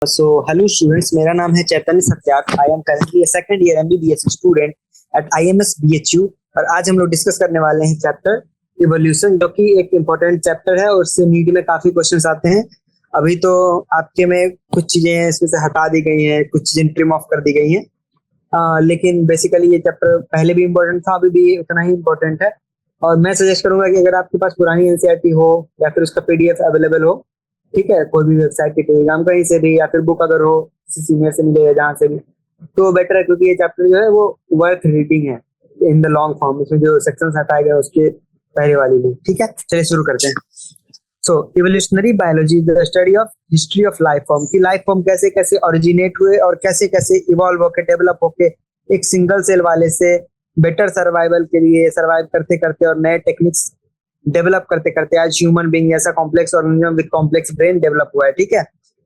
So, hello students, मेरा नाम है Chaitanya Satyarth. I am currently second year MBBS student at IMS BHU. और आज हम लोग डिस्कस करने वाले हैं चैप्टर इवोल्यूशन, जो कि एक इम्पोर्टेंट चैप्टर है और उससे नीट में काफी क्वेश्चंस आते हैं। अभी तो आपके में कुछ चीजें हैं इसमें से हटा दी गई हैं, कुछ चीजें ट्रिम ऑफ कर दी गई हैं। लेकिन बेसिकली ये चैप्टर पहले भी इम्पोर्टेंट था, अभी भी उतना ही इम्पोर्टेंट है। और मैं सजेस्ट करूंगा कि अगर आपके पास पुरानी एनसीईआरटी हो या फिर उसका पीडीएफ अवेलेबल हो, ठीक है, कोई भी वेबसाइट के टेलीग्राम कहीं से भी, या फिर बुक अगर हो किसी सीनियर से मिले या जहाँ से भी, तो बेटर है, क्योंकि ये चैप्टर जो है वो वर्थ रीडिंग है इन द लॉन्ग फॉर्म। इसमें जो सेक्शंस हटाए गए उसके पहले वाली भी, ठीक है। चलिए शुरू करते हैं। So evolutionary biology the study of history of life form, की लाइफ फॉर्म कैसे कैसे ओरिजिनेट हुए और कैसे कैसे इवॉल्व होके डेवलप होके एक सिंगल सेल वाले से बेटर सर्वाइवल के लिए सर्वाइव करते करते और नए टेक्निक्स डेवलप करते करते आज ह्यूमन बीइंग ऐसा complex organism with complex brain develop हुआ है, ठीक है।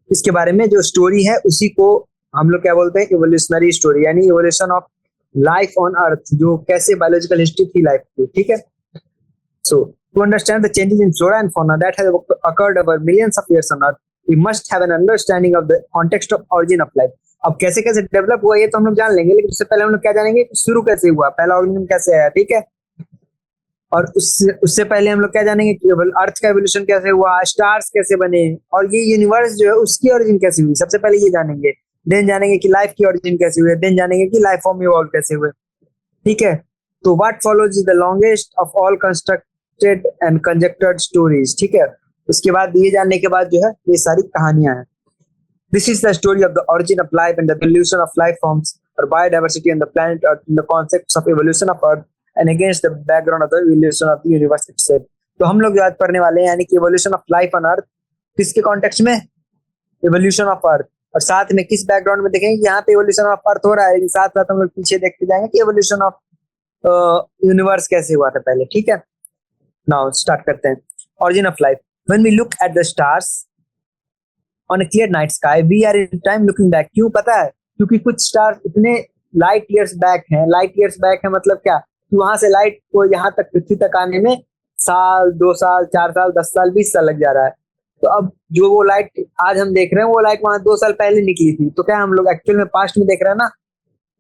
इसके बारे में जो स्टोरी है उसी को हम लोग क्या बोलते हैं, इवोल्यूशनरी स्टोरी, यानी evolution of life on earth, जो कैसे बायोलॉजिकल हिस्ट्री थी लाइफ की, ठीक है। So to understand the changes in flora and fauna that have occurred over millions of years on earth, we must have an understanding of the context of origin of life. अब कैसे कैसे develop हुआ ये तो हम लोग जान लेंगे, लेकिन उससे पहले हम लोग क्या जानेंगे, शुरू कैसे हुआ, पहला ऑर्गेनिज्म कैसे आया, ठीक है। और उससे पहले हम लोग क्या जानेंगे कि अर्थ का एवोल्यूशन कैसे हुआ, स्टार्स कैसे बने, और ये यूनिवर्स जो है उसकी ओरिजिन कैसे हुई, सबसे पहले ये जानेंगे। देन जानेंगे कि लाइफ की ओरिजिन कैसे हुई, देन जानेंगे कि लाइफ फॉर्म इवॉल्व कैसे हुए, ठीक है। तो what follows is the longest of all constructed and conjectured stories, ठीक है। उसके बाद ये जानने के बाद जो है ये सारी कहानियां हैं। This is the story of the origin of life and the evolution of life forms और बायोडायवर्सिटी ऑन द प्लैनेट और the concepts of evolution of earth and against the background of the evolution of the universe itself। तो हम लोग जो आज पढ़ने वाले हैं, यानी कि evolution of life on earth, किसके कॉन्टेक्स्ट में, evolution of earth, और साथ में किस बैकग्राउंड में देखेंगे कि यहाँ पे evolution of earth हो रहा है, साथ साथ हम लोग पीछे देखते जाएंगे कि evolution of यूनिवर्स कैसे हुआ था पहले, ठीक है। नाउ स्टार्ट करते हैं। origin of life, when we look at the stars on a clear night sky we are in time looking back। क्यों पता है, क्योंकि कुछ स्टार्स इतने लाइट ईयर्स बैक हैं। लाइट ईयर्स बैक है मतलब क्या, कि वहां से लाइट को यहाँ तक पृथ्वी तक आने में साल, 2 साल, 4 साल, 10 साल, 20 साल लग जा रहा है। तो अब जो वो लाइट आज हम देख रहे हैं वो लाइट वहां 2 साल पहले निकली थी, तो क्या हम लोग एक्चुअल में पास्ट में देख रहे हैं ना,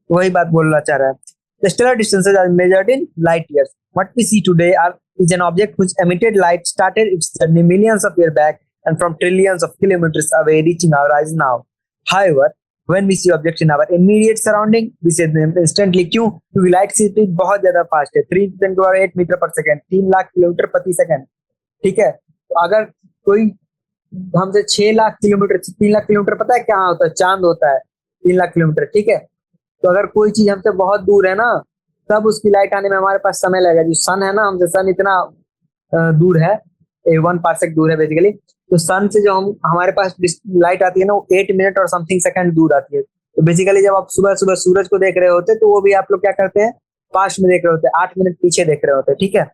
वही बात बोलना चाह रहा है। The stellar distances are measured in light years. What we see today is an object which emitted light, started its journey millions of years back and from trillions of kilometers away, reaching our eyes now. However, when we see objects in our immediate surrounding, we see them instantly। क्यों, क्योंकि light की speed बहुत ज्यादा fast है, 3 × 10⁸ metre पर second, 3 lakh kilometre प्रति second, ठीक है। तो अगर कोई हमसे 6 लाख किलोमीटर, 3 लाख किलोमीटर पता है क्या होता है, चांद होता है 3 लाख किलोमीटर, ठीक है। तो अगर कोई चीज हमसे बहुत दूर है ना, तब उसकी लाइट आने में हमारे पास समय लगेगा। जो सन है ना, हमसे सन इतना दूर है, 1 पार्सेक दूर है बेसिकली। तो सन से जो हमारे पास लाइट आती है ना, वो 8 मिनट और समथिंग सेकंड दूर आती है। तो बेसिकली जब आप सुबह सुबह सूरज को देख रहे होते तो वो भी आप लोग क्या करते हैं, पास्ट में देख रहे होते हैं, 8 मिनट पीछे देख रहे होते हैं, ठीक है।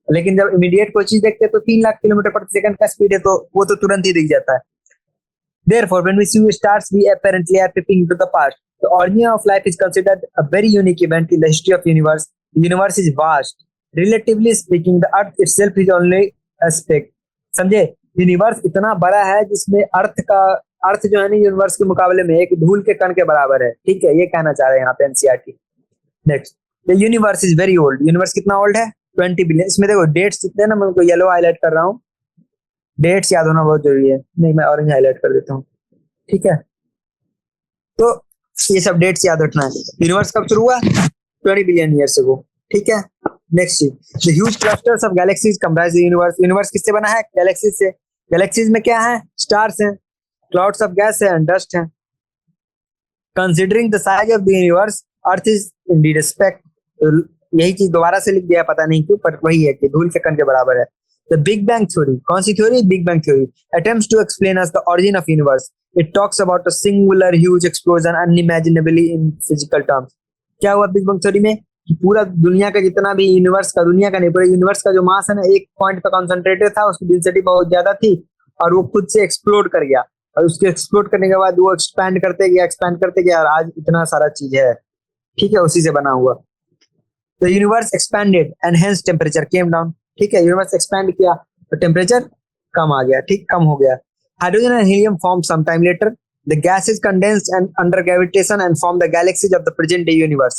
लेकिन जब इमीडिएट कोई चीज देखते हैं तो 3 लाख किलोमीटर प्रति सेकंड का स्पीड है, तो वो तो तुरंत ही दिख जाता है। Therefore, when we see stars, we apparently are peeping into the past. The origin of life is considered a very unique event in the history of universe. The universe is vast. Relatively speaking, the earth itself is only a speck। समझे, universe इतना बड़ा है जिसमें अर्थ जो है ना universe के मुकाबले में एक धूल के कण के बराबर है, ठीक है। ये कहना चाह रहे हैं यहाँ पे NCERT. Next, the universe is very old. Universe कितना ओल्ड है, 20 बिलियन। इसमें देखो डेट्स कितने हैं ना, मैं उनको येलो हाईलाइट कर रहा हूँ, डेट्स याद होना बहुत जरूरी है। नहीं, मैं ऑरेंज हाईलाइट कर देता हूँ, ठीक है। तो ये सब डेट्स याद रखना है। यूनिवर्स कब शुरू हुआ, 20 बिलियन ईयर्स अगो, ठीक है। नेक्स्ट चीज, the huge clusters of galaxies comprise the universe. Universe किससे बना है, गैलेक्सीज से। गैलेक्सीज में क्या है, स्टार्स हैं, क्लाउड्स ऑफ गैस है एंड डस्ट है। Considering the size of the universe, earth is indeed speck. यही चीज दोबारा से लिख दिया, पता नहीं क्यों, पर वही है कि धूल के कण के बराबर है। The Big Bang Theory, कौन सी theory, Big Bang Theory, attempts to explain us the origin of universe. It talks about a singular huge explosion unimaginably in physical terms। क्या हुआ बिग बैंग थ्योरी में, कि पूरा दुनिया का जितना भी यूनिवर्स का, दुनिया का नहीं, पूरे यूनिवर्स का जो मास है ना, एक पॉइंट पे कॉन्सेंट्रेटेड था, उसकी डेंसिटी बहुत ज्यादा थी और वो खुद से एक्सप्लोड कर गया। और उसके एक्सप्लोड करने के बाद वो एक्सपैंड करते गया और आज इतना सारा चीज है, ठीक है, उसी से बना हुआ। The universe expanded and hence temperature came down। ठीक है, यूनिवर्स एक्सपैंड किया तो टेम्परेचर कम आ गया, ठीक, कम हो गया। Hydrogen and helium form some time later. The gases condensed and under gravitation and form the galaxies of the present day universe.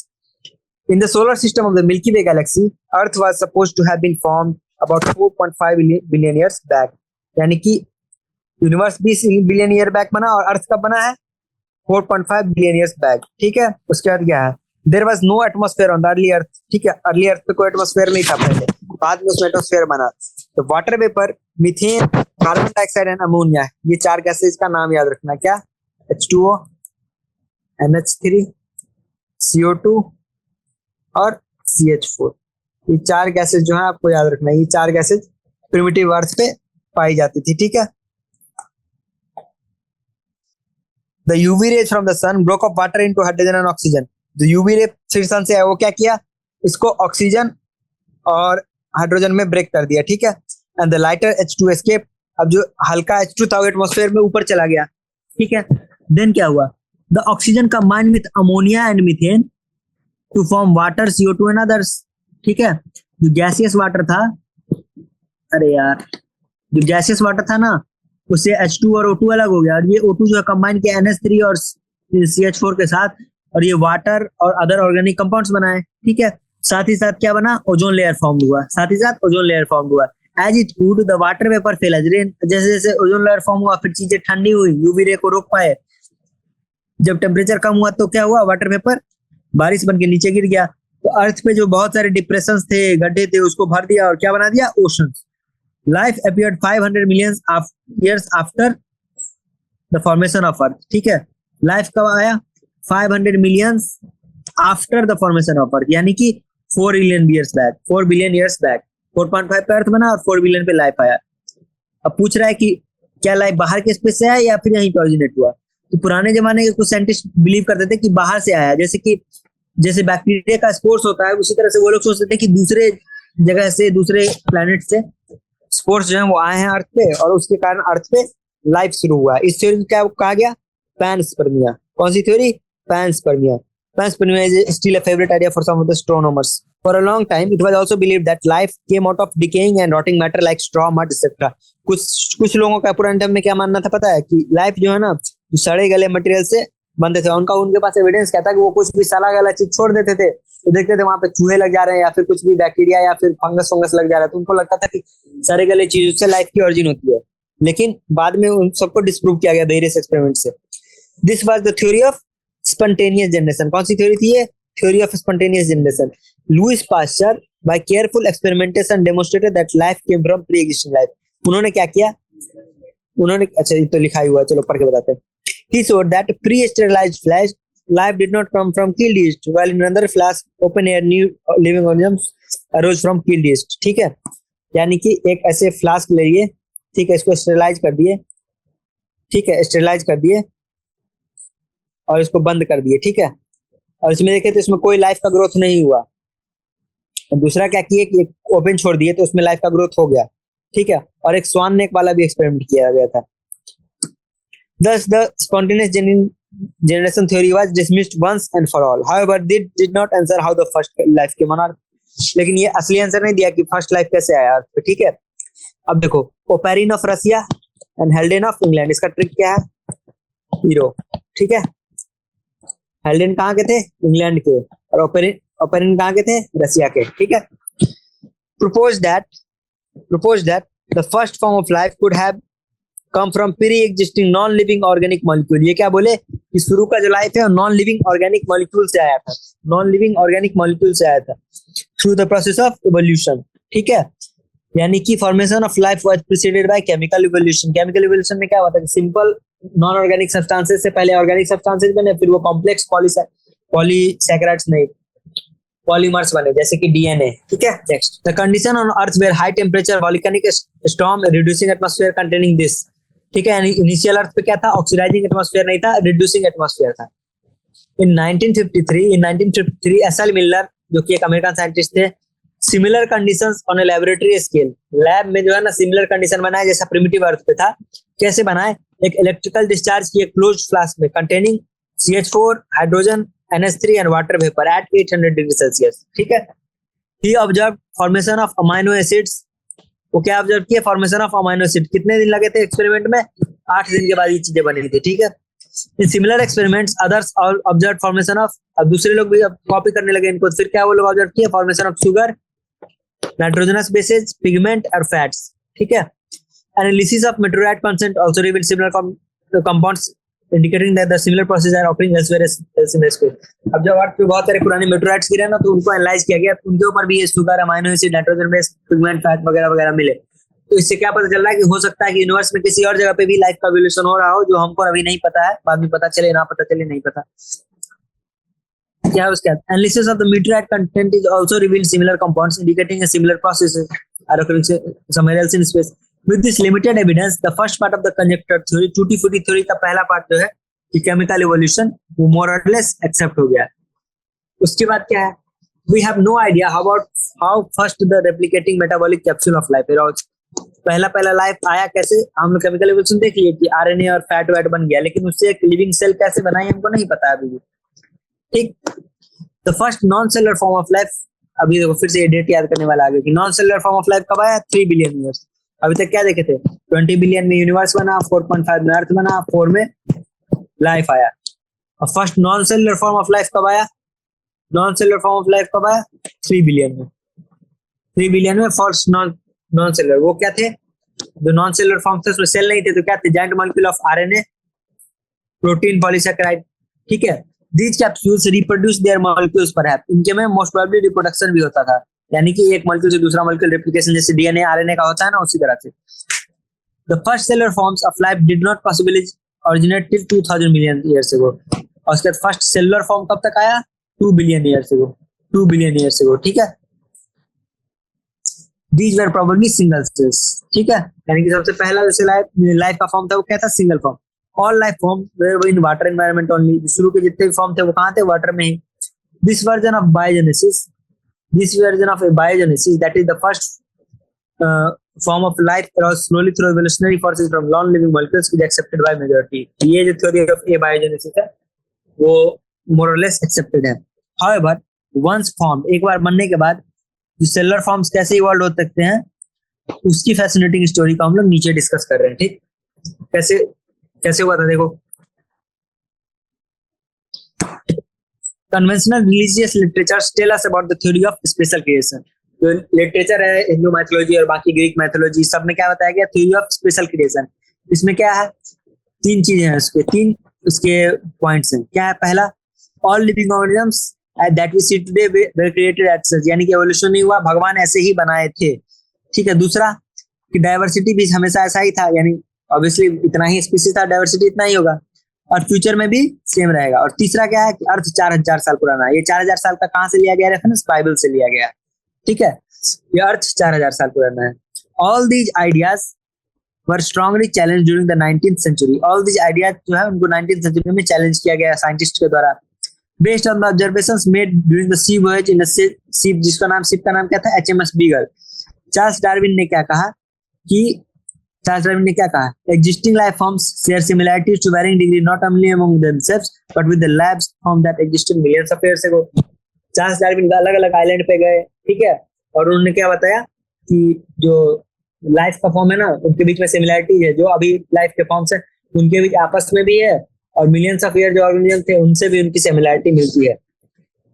In the solar system of the Milky Way galaxy, Earth was supposed to have been formed about 4.5 billion years back. यानी कि universe 20 billion year back बना और अर्थ कब बना है 4.5 billion years back. ठीक है, उसके बाद क्या है, there was no atmosphere on the early earth. ठीक है, अर्ली अर्थ पे कोई एटमॉस्फेयर नहीं था पहले, बाद में उसमें एटमॉस्फेयर बना. तो water vapour, methane, carbon dioxide and ammonia, ये 4 गैसेज का नाम याद रखना. क्या? H2O, NH3, CO2 और CH4. ये 4 गैसेज जो है आपको याद रखना है. ये 4 गैसेज प्रिमिटिव अर्थ पे पाई जाती थी. ठीक है. The UV rays from the sun broke up water into hydrogen and oxygen. जो UV रे फिर सन से है वो क्या किया, इसको ऑक्सीजन और हाइड्रोजन में ब्रेक कर दिया. ठीक है. And the lighter H2 escaped. अब जो हल्का H2 था वो एटमॉस्फेयर में ऊपर चला गया. ठीक है. देन क्या हुआ, the oxygen combined with ammonia and methane to form water, CO2 and others. ठीक है. जो गैसियस वाटर था, अरे यार, जो गैसियस वाटर था ना, उससे H2 और O2 अलग हो गया और ये O2 जो है कंबाइन किया NH3 और CH4 के साथ और ये वाटर और अदर ऑर्गेनिक कंपाउंड्स बनाए. ठीक है. साथ ही साथ क्या बना, ओजोन लेयर फॉर्म हुआ. साथ ही साथ ओजोन लेयर फॉर्म हुआ. As it cooled the water vapour fell as rain. जैसे जैसे ओजोन लेयर फॉर्म हुआ फिर चीजें ठंडी हुई, यूवी रे को रोक पाए. जब टेम्परेचर कम हुआ तो क्या हुआ, वाटर वेपर बारिश बन के नीचे गिर गया. तो अर्थ पे जो बहुत सारे डिप्रेशन थे, गड्ढे थे, उसको भर दिया और क्या बना दिया, ocean. Life appeared 500 million years after the formation of Earth. ठीक है. लाइफ कब आया, 500 million after the formation of Earth, यानी कि 4 billion years back. 4 billion years back 4.5 पे अर्थ बना और 4 बिलियन पे लाइफ आया. अब पूछ रहा है कि क्या लाइफ बाहर के स्पेस से आया या फिर यहीं पे ओरिजिनेट हुआ. तो पुराने जमाने के कुछ साइंटिस्ट बिलीव करते थे कि बाहर से आया, जैसे बैक्टीरिया का स्पोर्स होता है, उसी तरह से वो लोग सोचते थे कि दूसरे जगह से, दूसरे प्लैनेट से स्पोर्स जो है वो आए हैं अर्थ पे और उसके कारण अर्थ पे लाइफ शुरू हुआ. इस थ्योरी को क्या कहा गया, पैनस्पर्मिया. कौन सी theory, panspermia. Panspermia is still a favourite idea for some of the astronomers. For a long time it was also believed that life came out of decaying and rotting matter like straw, mud etcetera. कुछ लोगों का पुराने time में क्या मानना था पता है, कि लाइफ जो है ना सड़े गले मटेरियल से बनते थे. उनके पास एविडेंस क्या था कि वो कुछ भी सड़ा गला चीज छोड़ देते थे तो देखते थे वहां पे चूहे लग जा रहे हैं या फिर कुछ भी बैक्टीरिया या फिर फंगस लग जा रहा है, तो उनको लगता था कि सड़े गले चीजों से लाइफ की ओरिजिन होती है. लेकिन बाद में उन सबको डिस्प्रूव किया गया वेरियस एक्सपेरिमेंट से. This was the theory of spontaneous generation. कौन सी थ्योरी थी ये, theory of spontaneous generation. Louis Pasteur by careful experimentation demonstrated that life came from pre existing life. उन्होंने क्या किया, उन्होंने, अच्छा ये तो लिखा ही हुआ है, चलो पढ़ के बताते हैं. He showed that pre-sterilized flash life did not come from killed yeast, while in another flash open air new living organisms arose from killed yeast. ठीक है. यानी कि एक ऐसे फ्लास्क ले लिए, ठीक है, इसको स्टेरिलाइज कर दिए, ठीक है, स्टेरिलाइज कर दिए और इसको बंद कर दिए. ठीक है. और इसमें देखे तो इसमें कोई लाइफ का ग्रोथ नहीं हुआ. और दूसरा क्या किए कि ओपन छोड़ दिए तो उसमें लाइफ का ग्रोथ हो गया. ठीक है. और एक स्वान नेक वाला भी एक्सपेरिमेंट किया गया था. Thus, the spontaneous generation theory was dismissed once and for all. However, it did not answer how the first life came on Earth. लेकिन ये असली आंसर नहीं दिया कि फर्स्ट लाइफ कैसे आया अर्थ पे. ठीक है. अब देखो, Oparin of Russia and Haldane of England. इसका ट्रिक क्या है, हीरो. ठीक है. हेल्डेन कहाँ के थे, इंग्लैंड के, और ओपेरिन कहाँ के थे, रसिया के. ठीक है. proposed that the first form of life could have come from pre-existing non-living organic molecule. ये क्या बोले कि शुरू का जो लाइफ है नॉन लिविंग ऑर्गेनिक मॉलिक्यूल से आया था, नॉन लिविंग ऑर्गेनिक मॉलिक्यूल से आया था through the process of evolution. ठीक है. यानी कि formation of life was preceded by chemical evolution. Chemical evolution में क्या होता है, सिंपल नॉन ऑर्गेनिक सब्सटेंसेस से पहले ऑर्गेनिक सब्सटेंसेस बने, फिर वो कॉम्प्लेक्स पॉलीसैकेराइड्स नहीं पॉलीमर्स बने, जैसे कि डीएनए. ठीक है. Next, the condition on earth where high temperature volcanic storm reducing atmosphere containing this. ठीक है. इनिशियल अर्थ पे क्या था, ऑक्सीडाइजिंग एटमॉस्फेयर नहीं था, रिड्यूसिंग एटमॉस्फेयर था. इन 1953 एसएल मिलर जो कि एक अमेरिकन साइंटिस्ट थे, similar conditions on A laboratory scale, lab में जो है ना सिमिलर कंडीशन बनाए जैसा प्रिमिटिव अर्थ पे था. कैसे बनाए, एक इलेक्ट्रिकल डिस्चार्ज की क्लोज्ड फ्लास्क में containing CH4, hydrogen, NH3 and water vapour at 800 degree Celsius. ठीक है. He observe formation of amino acids. वो क्या ऑब्जर्व किया, फॉर्मेशन ऑफ अमाइनो एसिड. कितने दिन लगे थे एक्सपेरिमेंट में, 8 दिन के बाद ये चीजें बनी थी. ठीक है. In similar experiments others observe formation of, अब दूसरे लोग भी अब कॉपी करने लगे इनको, फिर क्या वो लोग ऑब्जर्व किए, formation of sugar, nitrogenous bases, pigment और फैट्स, ठीक है। Analysis of meteoroid content also reveal similar compounds indicating that the similar process are occurring elsewhere in space. अब जब अर्थ पे बहुत सारे पुराने मेटेरोइड्स गिरे ना, तो उनको एनालाइज किया गया, उनके ऊपर भी ये sugar, amino acid, nitrogen base, pigment, fat वगैरह वगैरह मिले। तो इससे क्या पता चल रहा है कि हो सकता है कि यूनिवर्स में किसी और जगह पे भी लाइफ का इवोल्यूशन हो रहा हो, जो हमको अभी नहीं पता है, बाद में पता चले, ना पता चले, नहीं पता। क्या है उसके बाद, analysis of the meteorite content is also reveal similar compounds indicating a similar processes are occurring somewhere else in space. With this limited evidence, the first part of the conjecture theory, टूटी फूटी theory का पहला part जो है कि chemical evolution, वो मोर और less accept हो गया। उसके बाद क्या है, we have no idea how first the replicating metabolic capsule of life arose. पहला लाइफ आया कैसे, हम लोग केमिकल इवोल्यूशन देख लिए कि आरएनए और फैट वैट बन गया, लेकिन उससे एक लिविंग सेल कैसे बनाई हमको नहीं पता अभी भी, ठीक। The first non cellular form of life, अभी देखो फिर से ये डेट याद करने वाला आगे कि non cellular form of life कब आया, 3 बिलियन ईयर्स। अभी तक क्या देखे थे, 20 बिलियन में यूनिवर्स बना, 4.5 में अर्थ बना, 4 में लाइफ आया। और first non cellular form of life कब आया, non cellular form of life कब आया, 3 बिलियन में। 3 बिलियन में फर्स्ट नॉन सेलुलर, वो क्या थे, जो नॉन सेलुलर फॉर्म थे उसमें सेल नहीं थे, तो क्या थे, giant molecule of RNA, protein, polysaccharide, ठीक है। These capsules reproduce their molecules perhaps, इनके में मोस्ट प्रोबेबली रिप्रोडक्शन भी होता था, यानी कि एक मॉलिक्यूल से दूसरा मॉलिक्यूल रेप्लिकेशन, जैसे डीएनए आरएनए का होता है ना, उसी तरह से। The first cellular forms of life did not possibly originate till 2000 million years ago। और उसके बाद फर्स्ट सेलुलर फॉर्म कब तक आया, 2 billion years ago, 2 billion years ago, ठीक है। These were probably single cells, ठीक है, यानी कि सबसे पहला जैसे लाइफ का फॉर्म था वो क्या था, single form. All life forms were in water environment only, शुरू के जितने भी फॉर्म थे वो कहाँ थे, वाटर में ही। This version of biogenesis, that is the first form of life arose slowly through evolutionary forces from non-living molecules is accepted by majority। ये जो theory of abiogenesis है वो more or less accepted है। However, once formed, एक बार बनने के बाद जो सेलुलर फॉर्म्स कैसे इवॉल्व हो सकते हैं, उसकी फैसिनेटिंग स्टोरी को हम लोग नीचे डिस्कस कर रहे हैं, ठीक। कैसे हुआ था देखो, conventional religious literatures tell us about the theory of special creation. जो लिटरेचर है हिंदू माइथोलॉजी और बाकी ग्रीक माइथोलॉजी, सब में क्या बताया गया, थ्योरी ऑफ स्पेशल क्रिएशन। इसमें क्या है, 3 चीजें हैं, तीन उसके पॉइंट्स हैं। क्या है, पहला, all living organisms that we see today were created at such, यानी कि एवोल्यूशन नहीं हुआ, भगवान ऐसे ही बनाए थे, ठीक है। दूसरा कि डाइवर्सिटी भी हमेशा ऐसा ही था, यानी ऑब्वियसली इतना ही स्पीसीज था, डाइवर्सिटी इतना ही होगा, और फ्यूचर में भी सेम रहेगा। और तीसरा क्या है कि अर्थ 4000 साल पुराना है। ये 4000 साल का कहां से लिया गया रेफरेंस, बाइबल से लिया गया, ठीक है। ये अर्थ 4000 साल पुराना है। All these ideas were strongly challenge during the 19th century. All these ideas जो है उनको 19th सेंचुरी में चैलेंज किया गया साइंटिस्ट के द्वारा, based on the observations made during the sea voyage in ship, जिसका नाम, शिप का नाम क्या था, HMS बीगल। चार्ल्स डार्विन ने क्या कहा कि existing life forms share similarities to varying degree not only among themselves but with the labs form that existed millions of years ago। Charles Darwin अलग अलग आइलैंड पे गए, ठीक है, और उन्होंने क्या बताया कि जो लाइफ का फॉर्म है ना, उनके बीच में सिमिलैरिटी है, जो अभी लाइफ के फॉर्म्स है उनके बीच आपस में भी है, और मिलियंस ऑफ ईयर जो ऑर्गेनिज्म थे उनसे भी उनकी सिमिलैरिटी मिलती है।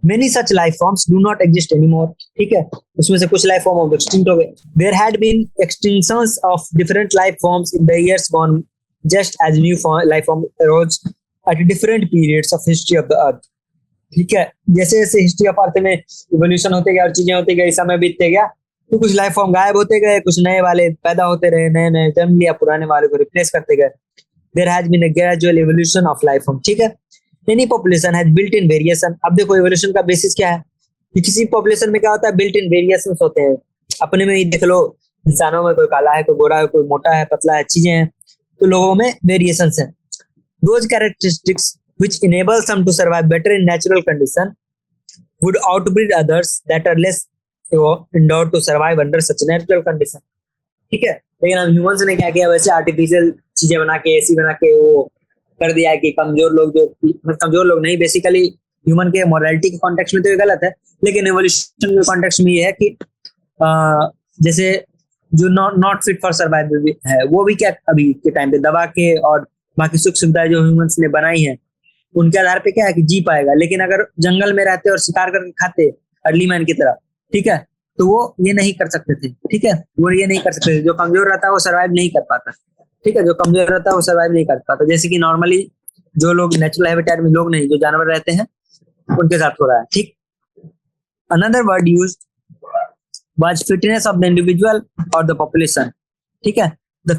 Many such life forms do not exist anymore, ठीक है, उसमें से कुछ लाइफ फॉर्म एक्सटिंक्ट हो गए। There had been extinctions of different life forms in the years gone, just as new life form arose at different periods of history of the earth, ठीक है। जैसे जैसे हिस्ट्री ऑफ अर्थ में evolution होते गया और चीजें होती गई, समय बीतते गया, तो कुछ लाइफ फॉर्म गायब होते गए, कुछ नए वाले पैदा होते रहे, नए नए जन्म लिया, पुराने वाले को रिप्लेस करते गए। There has been a gradual evolution of life form, ठीक है। Any population has built-in variation। अब देखो evolution का बेसिस क्या है कि किसी पॉपुलेशन में क्या होता है, built-in variations होते हैं। अपने में ही देख लो, इंसानों में कोई काला है, कोई गोरा है, कोई मोटा है, पतला है, चीजें हैं, तो लोगों में वेरिएशंस हैं। Those characteristics which enable some to survive better in natural condition would outbreed others that are less endowed to survive under such natural condition, ठीक है। लेकिन हम ह्यूमंस ने क्या किया, वैसे आर्टिफिशियल चीजें बना के, ऐसी बना के वो कर दिया कि कमजोर लोग, जो कमजोर लोग नहीं, बेसिकली ह्यूमन के मोरालिटी के कॉन्टेक्स्ट में तो ये गलत है, लेकिन एवोल्यूशन के कॉन्टेक्स्ट में ये है कि जैसे जो नॉट फिट फॉर सर्वाइवल है, वो भी क्या अभी के टाइम पे दबा के और बाकी सुख सुविधाएं जो ह्यूमंस ने बनाई है उनके आधार पे क्या है कि जी पाएगा। लेकिन अगर जंगल में रहते और शिकार करके खाते अर्ली मैन की तरह, ठीक है, तो वो ये नहीं कर सकते थे। ठीक है, वो ये नहीं कर सकते थे। जो कमजोर रहता है वो सर्वाइव नहीं कर पाता। ठीक है, जो कमजोर रहता है वो सर्वाइव नहीं कर पाता। जैसे कि नॉर्मली जो लोग नेचुरल हैबिटेट में, लोग नहीं, जो जानवर रहते हैं उनके साथ हो रहा है। ठीक, another word use was fitness of the individual और द पॉपुलेशन। ठीक है, द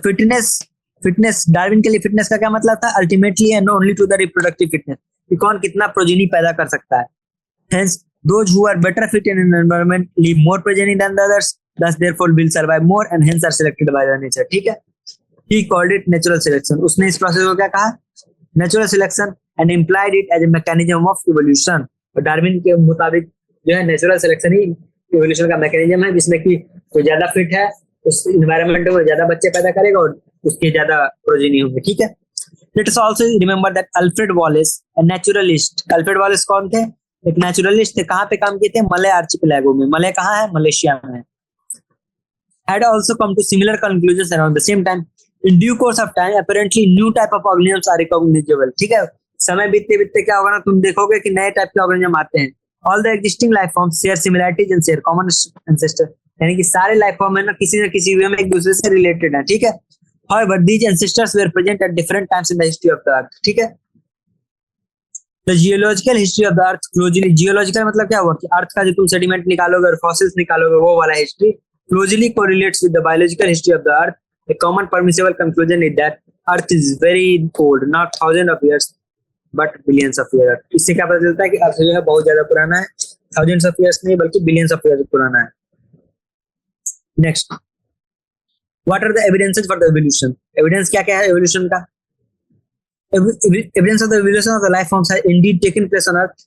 फिटनेस डार्विन के लिए फिटनेस का क्या मतलब था? Ultimately end only to the reproductive fitness, कि कौन कितना प्रोजेनी पैदा कर सकता है। Hence those who are better fit in an environment leave more progeny than the others, thus therefore will survive more and hence are selected by the nature। ठीक है, he called it natural selection। उसने इस process को क्या कहा? Natural selection, and implied it as a mechanism of evolution। और Darwin के मुताबिक जो है नेचुरल सिलेक्शन ही इवोल्यूशन का मैकेनिज्म है, जिसमें कि कोई ज्यादा फिट है उस एनवायरनमेंट में ज्यादा बच्चे पैदा करेगा और उसके ज्यादा प्रोजेनी होंगे। ठीक है, let us also remember that Alfred Wallace, a naturalist. Alfred Wallace कौन थे? एक नेचुरलिस्ट थे। कहाँ पे काम किए थे? मलय आर्चिपेलागो में। मलय कहाँ है? मलेशिया में है। had also come to similar conclusions around the same time। In due course of time, apparently new type of organisms are recognizable। ठीक है, समय बीतते बीतते क्या होगा ना, तुम देखोगे कि नए टाइप के ऑर्गेनिज्म आते हैं। All the existing life forms share similarities and share common ancestor। यानी कि सारे लाइफ फॉर्म है ना किसी वे में एक दूसरे से रिलेटेड है। ठीक है, however these ancestors were present at different times in the history of the earth। ठीक है, the geological history of the earth closely, geological मतलब क्या हुआ कि अर्थ का जो तुम सेडिमेंट निकालोगे और फॉसिल्स निकालोगे वो वाला history closely correlates with the biological history of the earth। A common permissible conclusion is that earth is very old, not thousands of years but billions of years। इससे क्या पता चलता है कि अर्थ जो है बहुत ज्यादा पुराना है, thousands of years नहीं बल्कि billions of years पुराना है। Next, what are the evidences for the evolution? Evidence क्या क्या है एवोल्यूशन का? Evidence of the evolution of the life forms has indeed taken place on earth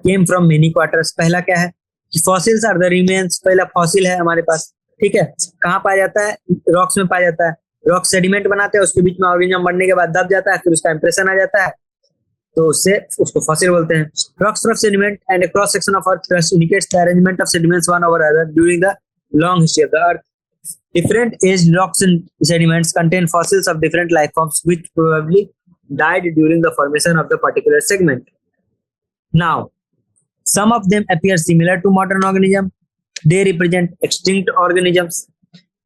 came from many quarters। पहला क्या है कि fossils are the remains। पहला fossil है हमारे पास। ठीक है, कहाँ पाया जाता है? रॉक्स में पाया जाता है। रॉक सेडिमेंट बनाते हैं, उसके बीच में ऑर्गेनिज्म बनने के बाद दब जाता है, फिर उसका इंप्रेशन आ जाता है, तो उससे उसको फॉसिल बोलते हैं। Rocks of sediment and a cross section of earth crust indicates the arrangement of sediments one over other during the long history of the earth। Different aged rocks and sediments contain fossils of different life forms which probably died during the formation of the particular segment। Now some of them appear similar to modern organisms, they represent extinct organisms।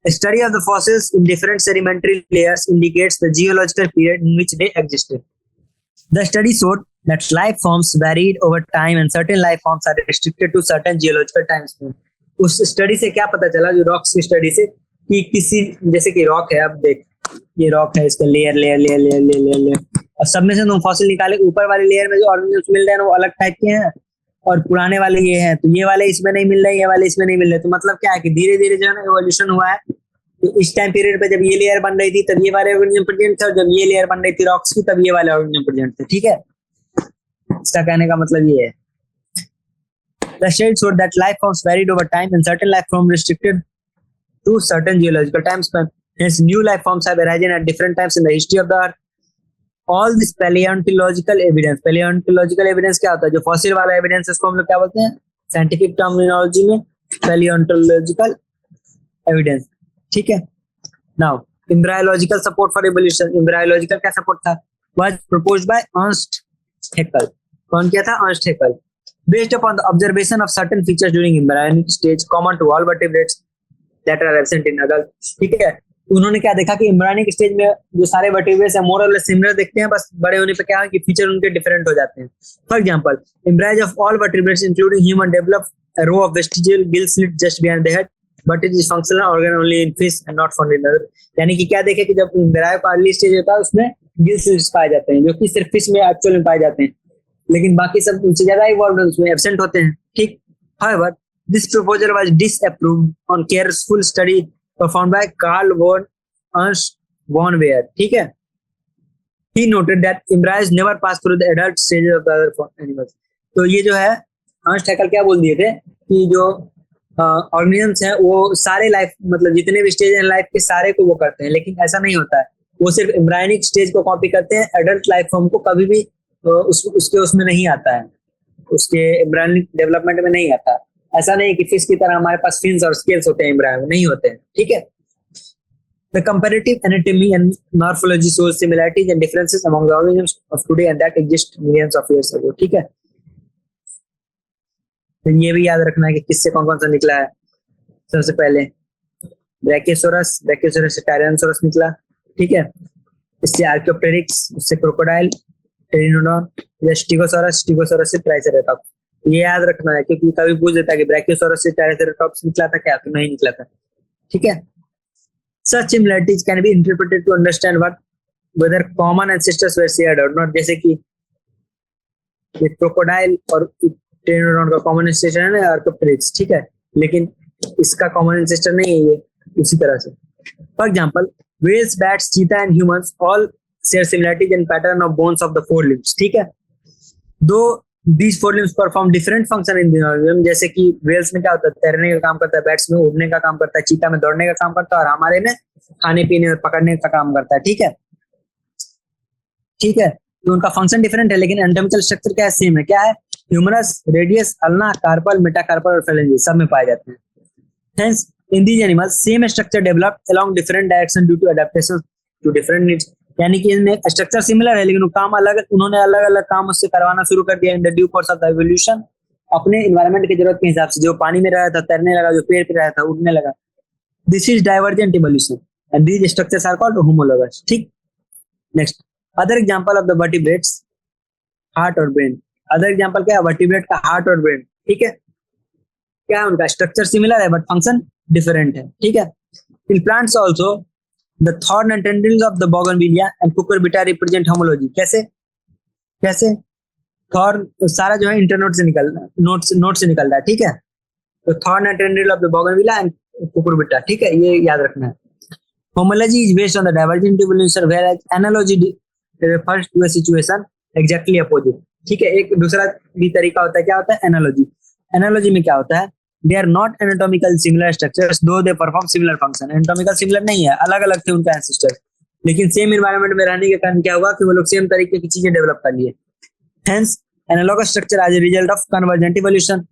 A study of the fossils in different sedimentary layers indicates the geological period in which they existed। The study showed that life forms varied over time and certain life forms are restricted to certain geological time span। उस study से क्या पता चला, जो rocks की study से, कि किसी जैसे कि रॉक है, अब देख ये रॉक है, इसका layer layer layer layer layer layer layer, और सब में से तुम फॉसिल निकाले, ऊपर वाले लेयर में जो ऑर्गेनिजम्स मिल रहे हैं वो अलग टाइप के हैं और पुराने वाले ये हैं, तो ये वाले इसमें नहीं मिल रहे, ये वाले इसमें नहीं मिल रहे। तो मतलब क्या है कि धीरे धीरे जो है ना एवोल्यूशन हुआ है। तो इस टाइम पीरियड पे जब ये लेयर बन रही थी तब ये वाले ऑर्गेनिज्म प्रेजेंट थे, और जब ये लेयर बन रही थी रॉक्स की तब ये वाले ऑर्गेनिज्म प्रेजेंट थे। ठीक है, इसका कहने का मतलब ये है। The study showed that life forms varied over time and certain life forms restricted to certain geological time span। Hence new life forms have arisen at different times in the history of the earth। All this paleontological evidence, paleontological evidence क्या होता है? जो fossil वाला evidence है उसको हम लोग क्या बोलते हैं साइंटिफिक टर्मिनोलॉजी में? paleontological evidence। ठीक है, नाउ एम्ब्रायोलॉजिकल सपोर्ट फॉर इवोल्यूशन। एम्ब्रायोलॉजिकल क्या सपोर्ट था? Was proposed by Ernst Hückel. कौन किया था? Ernst Hückel. Based upon the observation of certain features during embryonic stage common to all vertebrates that are absent in adults। ठीक है, उन्होंने क्या देखा कि एम्ब्रियोनिक स्टेज में जो सारे वर्टिब्रेट्स हैं मोर और लेस सिमिलर दिखते हैं, बस बड़े होने पे क्या है कि फीचर उनके डिफरेंट हो जाते हैं। For example, embryos of all vertebrates including human develop a row of vestigial gill slit just behind the head but it is functional organ only in fish and not found in other। यानी कि क्या देखे कि जब embryo का early stage होता है उसमें गिल स्लिट्स पाए जाते हैं जो कि सिर्फ फिश में एक्चुअल में पाए जाते हैं, लेकिन बाकी सब उनसे ज्यादा इवॉल्व उसमें एब्सेंट होते हैं। ठीक, however this proposal was disapproved on careful study performed by Carl von Ernst von Weyer। ठीक है, he noted that embryos never pass through the adult stages of the other animals। तो ये जो है अर्नस्ट हैकेल क्या बोल दिए थे कि जो ऑर्गेनिजम्स हैं वो सारे लाइफ मतलब जितने भी स्टेज हैं लाइफ के सारे को वो करते हैं, लेकिन ऐसा नहीं होता है। वो सिर्फ एम्ब्रायोनिक स्टेज को कॉपी करते हैं, एडल्ट लाइफ फॉर्म को कभी भी उसके उसमें नहीं आता है, उसके एम्ब्रायोनिक डेवलपमेंट में नहीं आता। ऐसा नहीं कि फिश की तरह हमारे पास फिन्स और स्केल्स होते हैं, एम्ब्रायो में नहीं होते हैं। ठीक है, The comparative anatomy and morphology shows similarities and differences among the organisms of today and that exist millions of years ago. ठीक है, तो ये भी याद रखना है कि किससे कौन कौन सा निकला है। सबसे पहले ब्रैकियोसोरस, ब्रैकियोसोरस से टायरानोसोरस निकला, ठीक है, इससे आर्कियोप्टेरिक्स, उससे क्रोकोडाइल, टेरिनोडॉन, स्टीगोसोरस, स्टीगोसोरस से ट्राइसेराटॉप्स। ये याद रखना है क्योंकि कभी पूछ देता है कि ब्रैकियोसोरस से ट्राइसेराटॉप्स निकला था क्या, तो नहीं निकला था, ठीक है। Such similarities can be interpreted to understand whether common ancestors were shared or not. जैसे कि क्रोकोडाइल और टेरिनोडॉन का कॉमन एंसेस्टर है ना आर्कियोप्टेरिक्स, ठीक है, लेकिन इसका कॉमन एंसेस्टर नहीं है ये, उसी तरह से। For example whales, bats, cheetah and humans all share similarities in pattern of bones of the four limbs, ठीक है। दो these four limbs perform different function in the organism, जैसे कि whales में क्या होता है, तैरने का काम करता है, bats में उड़ने का काम करता है, चीता में दौड़ने का काम करता है, और हमारे में खाने पीने और पकड़ने का काम करता है, ठीक है, ठीक है। तो उनका फंक्शन डिफरेंट है लेकिन एनाटॉमिकल स्ट्रक्चर क्या है, सेम है। क्या है, humerus, radius, ulna, carpal, metacarpal और फेलेंजेस सब में पाए जाते हैं। Hence, in these animals, same structure developed along different direction due to adaptation to different needs. यानी कि इनमें स्ट्रक्चर सिमिलर है लेकिन काम अलग, उन्होंने अलग अलग काम उससे करवाना शुरू कर दिया in the due course of the evolution, अपने इन्वायरमेंट की जरूरत के हिसाब से। जो पानी में रहा था तैरने लगा, जो पेड़ पे रहा था उड़ने लगा। This is divergent evolution and these structures are called homologous, ठीक। Next, other example of the vertebrates, heart और ब्रेन। अदर एग्जांपल क्या है, वर्टिब्रेट का हार्ट और ब्रेन, ठीक है। क्या है, उनका स्ट्रक्चर सिमिलर है बट फंक्शन डिफरेंट है, ठीक है। In plants also the thorn and tendrils of the bougainvillea and Cucurbita represent homology. कैसे, कैसे, थॉर्न सारा जो है इंटरनोड से नोट से निकल रहा है, ठीक है। तो thorn and tendril of the bougainvillea and Cucurbita, ठीक है, ये याद रखना है। Homology is based on the divergent evolution whereas analogy refers to a situation exactly opposite, ठीक है। एक दूसरा भी तरीका होता है, क्या होता है, एनालॉजी। एनालॉजी में क्या होता है, they are not anatomical similar structures though they perform similar function. Anatomical similar नहीं है, अलग अलग थे उनका एंसेस्टर, लेकिन सेम एनवायरनमेंट में रहने के कारण क्या हुआ कि वो लोग सेम तरीके की चीजें डेवलप कर लिए। Hence analogous structure as a result of convergent evolution,